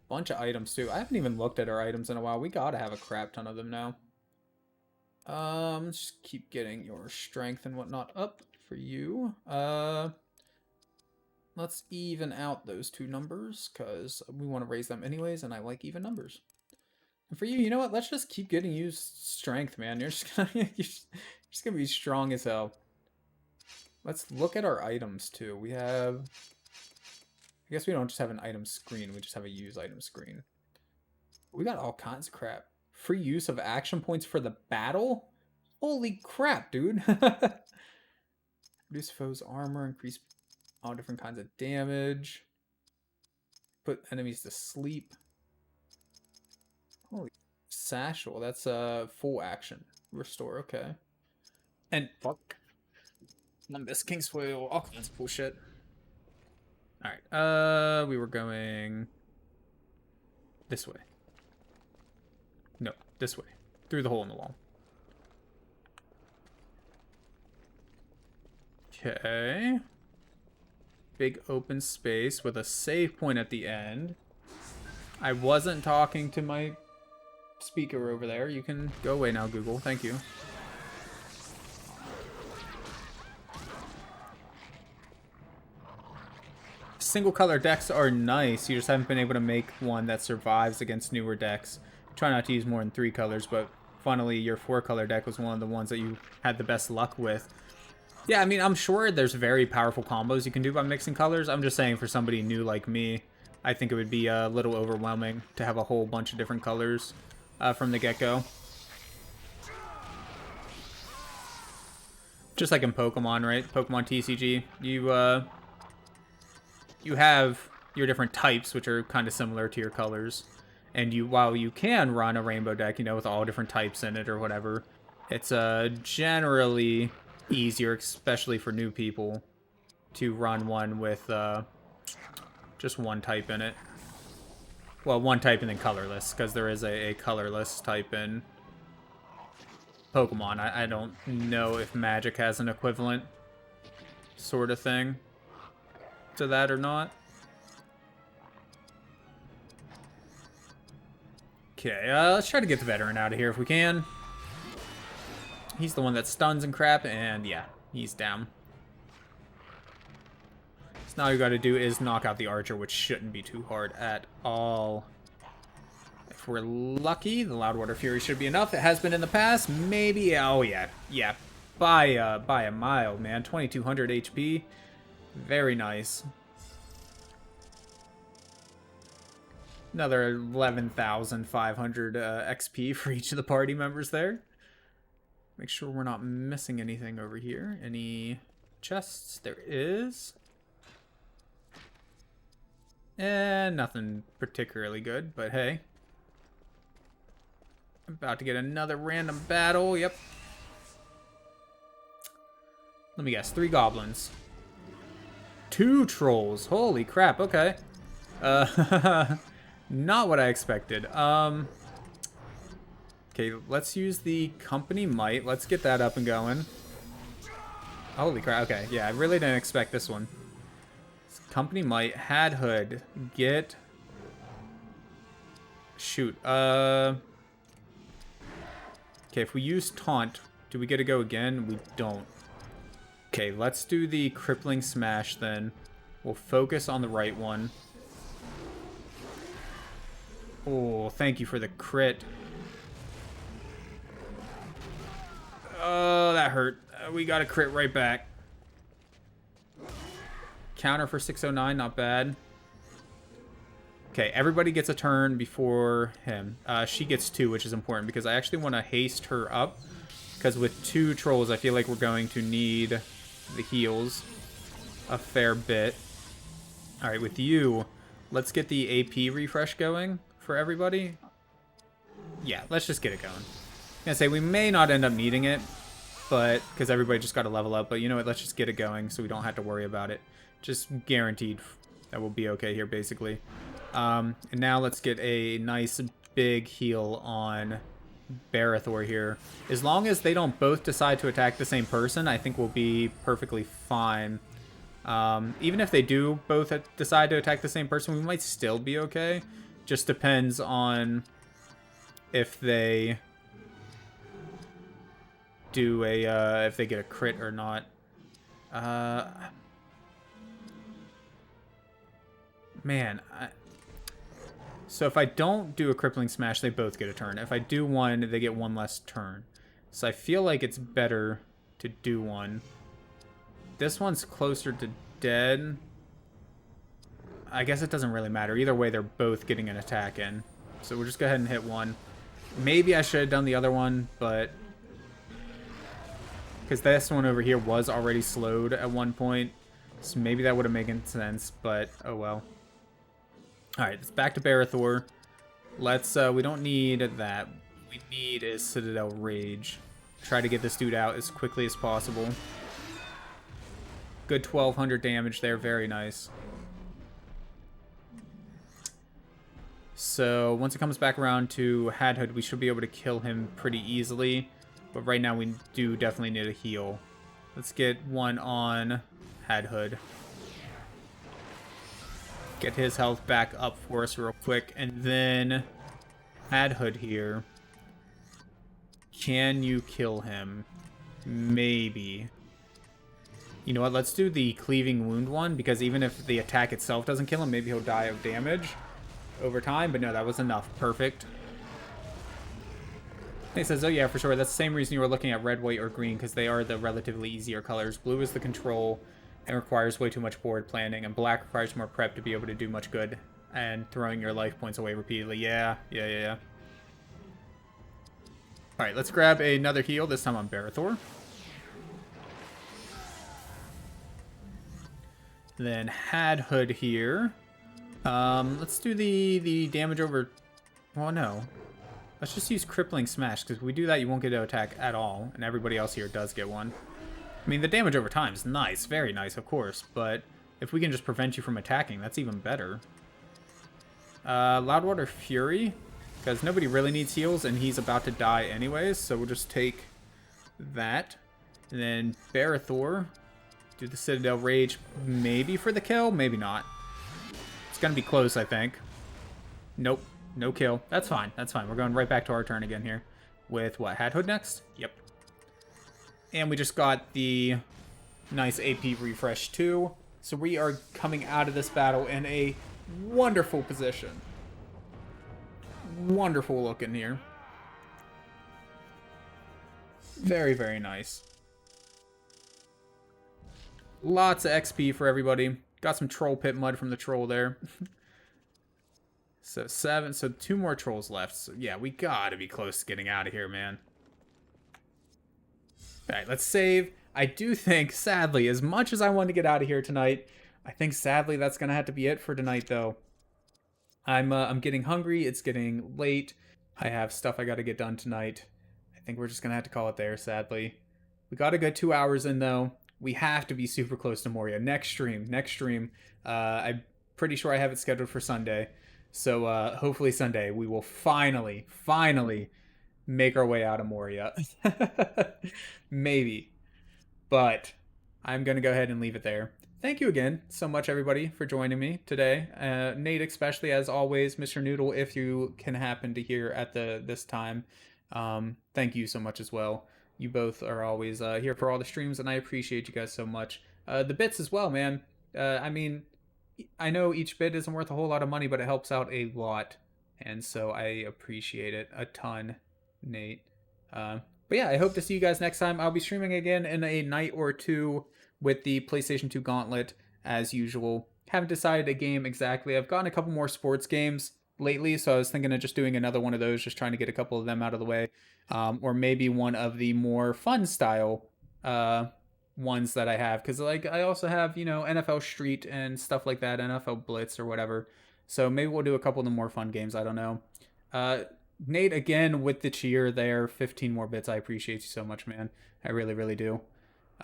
Speaker 1: Bunch of items, too. I haven't even looked at our items in a while. We gotta have a crap ton of them now. Let's just keep getting your strength and whatnot up for you. Let's even out those 2 numbers, because we want to raise them anyways, and I like even numbers. And for you, you know what? Let's just keep getting you strength, man. You're just gonna be strong as hell. Let's look at our items too. We have... I guess we don't just have an item screen. We just have a use item screen. We got all kinds of crap. Free use of action points for the battle? Holy crap, dude. Reduce foes' armor. Increase all different kinds of damage. Put enemies to sleep. Holy satchel. That's a full action. Restore, okay. And fuck. Nimbus, Kingsfoil, all kinds of cool shit. Alright, we were going this way. No, this way. Through the hole in the wall. Okay. Big open space with a save point at the end. I wasn't talking to my speaker over there. You can go away now, Google. Thank you. Single color decks are nice. You just haven't been able to make one that survives against newer decks. Try not to use more than 3 colors, but funnily your 4 color deck was one of the ones that you had the best luck with. Yeah, I mean, I'm sure there's very powerful combos you can do by mixing colors. I'm just saying for somebody new like me, I think it would be a little overwhelming to have a whole bunch of different colors from the get-go. Just like in Pokemon, right? Pokemon TCG, you have your different types, which are kind of similar to your colors. And while you can run a rainbow deck, you know, with all different types in it or whatever, it's generally easier, especially for new people, to run one with just one type in it. Well, one type and then colorless, because there is a colorless type in Pokemon. I don't know if Magic has an equivalent sort of thing to that or not. Okay, let's try to get the veteran out of here if we can. He's the one that stuns and crap, and yeah, he's down. So now all you gotta do is knock out the archer, which shouldn't be too hard at all. If we're lucky, the Loudwater Fury should be enough. It has been in the past. Maybe, oh yeah, yeah. By a mile, man. 2200 HP. Very nice. Another 11,500 XP for each of the party members there. Make sure we're not missing anything over here. Any chests? There is. And nothing particularly good, but hey. I'm about to get another random battle. Yep. Let me guess. 3 goblins. 2 trolls. Holy crap. Okay. Not what I expected. Okay, let's use the Company Might. Let's get that up and going. Holy crap. Okay, yeah, I really didn't expect this one. Company Might, Had Hood, get... Shoot. Okay, if we use Taunt, do we get to go again? We don't. Okay, let's do the Crippling Smash then. We'll focus on the right one. Oh, thank you for the crit. Oh, that hurt. We got a crit right back. Counter for 609, not bad. Okay, everybody gets a turn before him. She gets 2, which is important because I actually want to haste her up. Because with 2 trolls, I feel like we're going to need the heals a fair bit. Alright, with you, let's get the AP refresh going for everybody. Yeah, let's just get it going. I'm gonna say we may not end up needing it, but because everybody just got to level up, but you know what, let's just get it going so we don't have to worry about it. Just guaranteed that we'll be okay here, basically. And now let's get a nice big heal on Barithor here. As long as they don't both decide to attack the same person, I think we'll be perfectly fine. Even if they do both decide to attack the same person, we might still be okay. Just depends on if they do a if they get a crit or not. Man, so if I don't do a Crippling Smash, they both get a turn. If I do one, they get one less turn. So I feel like it's better to do one. this one's closer to dead. I guess it doesn't really matter. Either way, they're both getting an attack in. So we'll just go ahead and hit one. Maybe I should have done the other one, but... because this one over here was already slowed at one point. So maybe that would have made sense, but oh well. Alright, it's back to Barathor. Let's, we don't need that. What we need is Citadel Rage. Try to get this dude out as quickly as possible. Good 1200 damage there, very nice. So, once it comes back around to Hadhood, we should be able to kill him pretty easily. But right now we do definitely need a heal. Let's get one on Hadhood. Get his health back up for us real quick. And then Hadhood here. Can you kill him? Maybe. You know what? Let's do the Cleaving Wound one, because even if the attack itself doesn't kill him, maybe he'll die of damage over time. But no, that was enough. Perfect. He says, oh yeah, for sure. That's the same reason you were looking at red, white, or green, because they are the relatively easier colors. Blue is the control and requires way too much board planning, and black requires more prep to be able to do much good and throwing your life points away repeatedly. Yeah. Alright, let's grab another heal, this time on Barathor. Then Hadhood here. Let's do the damage over... well, no. Let's just use Crippling Smash, because if we do that, you won't get to attack at all, and everybody else here does get one. I mean, the damage over time is nice, very nice, of course, but if we can just prevent you from attacking, that's even better. Loudwater Fury, because nobody really needs heals, and he's about to die anyways, so we'll just take that. And then Barathor, do the Citadel Rage, maybe for the kill, maybe not. It's going to be close, I think. Nope. No kill. That's fine. That's fine. We're going right back to our turn again here. With what? Hadhood next? Yep. And we just got the nice AP refresh too. So we are coming out of this battle in a wonderful position. Wonderful looking here. Very, very nice. Lots of XP for everybody. Got some troll pit mud from the troll there. So 7, so 2 more trolls left. So yeah, we gotta be close to getting out of here, man. Alright, let's save. I do think, sadly, as much as I want to get out of here tonight, I think sadly that's gonna have to be it for tonight, though. I'm getting hungry. It's getting late. I have stuff I gotta get done tonight. I think we're just gonna have to call it there, sadly. We got a good 2 hours in, though. We have to be super close to Moria. Next stream. I'm pretty sure I have it scheduled for Sunday. So hopefully Sunday we will finally make our way out of Moria. Maybe. But I'm going to go ahead and leave it there. Thank you again so much, everybody, for joining me today. Nate, especially, as always. Mr. Noodle, if you can happen to hear at this time. Thank you so much as well. You both are always here for all the streams, and I appreciate you guys so much. The bits as well, man. I mean... I know each bit isn't worth a whole lot of money, but it helps out a lot. And so I appreciate it a ton, Nate. But yeah, I hope to see you guys next time. I'll be streaming again in a night or two with the PlayStation 2 Gauntlet, as usual. Haven't decided a game exactly. I've gotten a couple more sports games lately, so I was thinking of just doing another one of those, just trying to get a couple of them out of the way. Or maybe one of the more fun style ones that I have, because like I also have, you know, NFL Street and stuff like that, NFL Blitz or whatever. So maybe we'll do a couple of the more fun games. I don't know. Nate, again with the cheer there, 15 more bits. I appreciate you so much, man. I really do.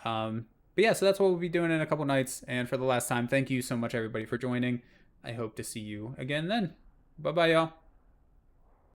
Speaker 1: But yeah, so that's what we'll be doing in a couple nights. And for the last time, thank you so much, everybody, for joining. I hope to see you again then. Bye bye, y'all.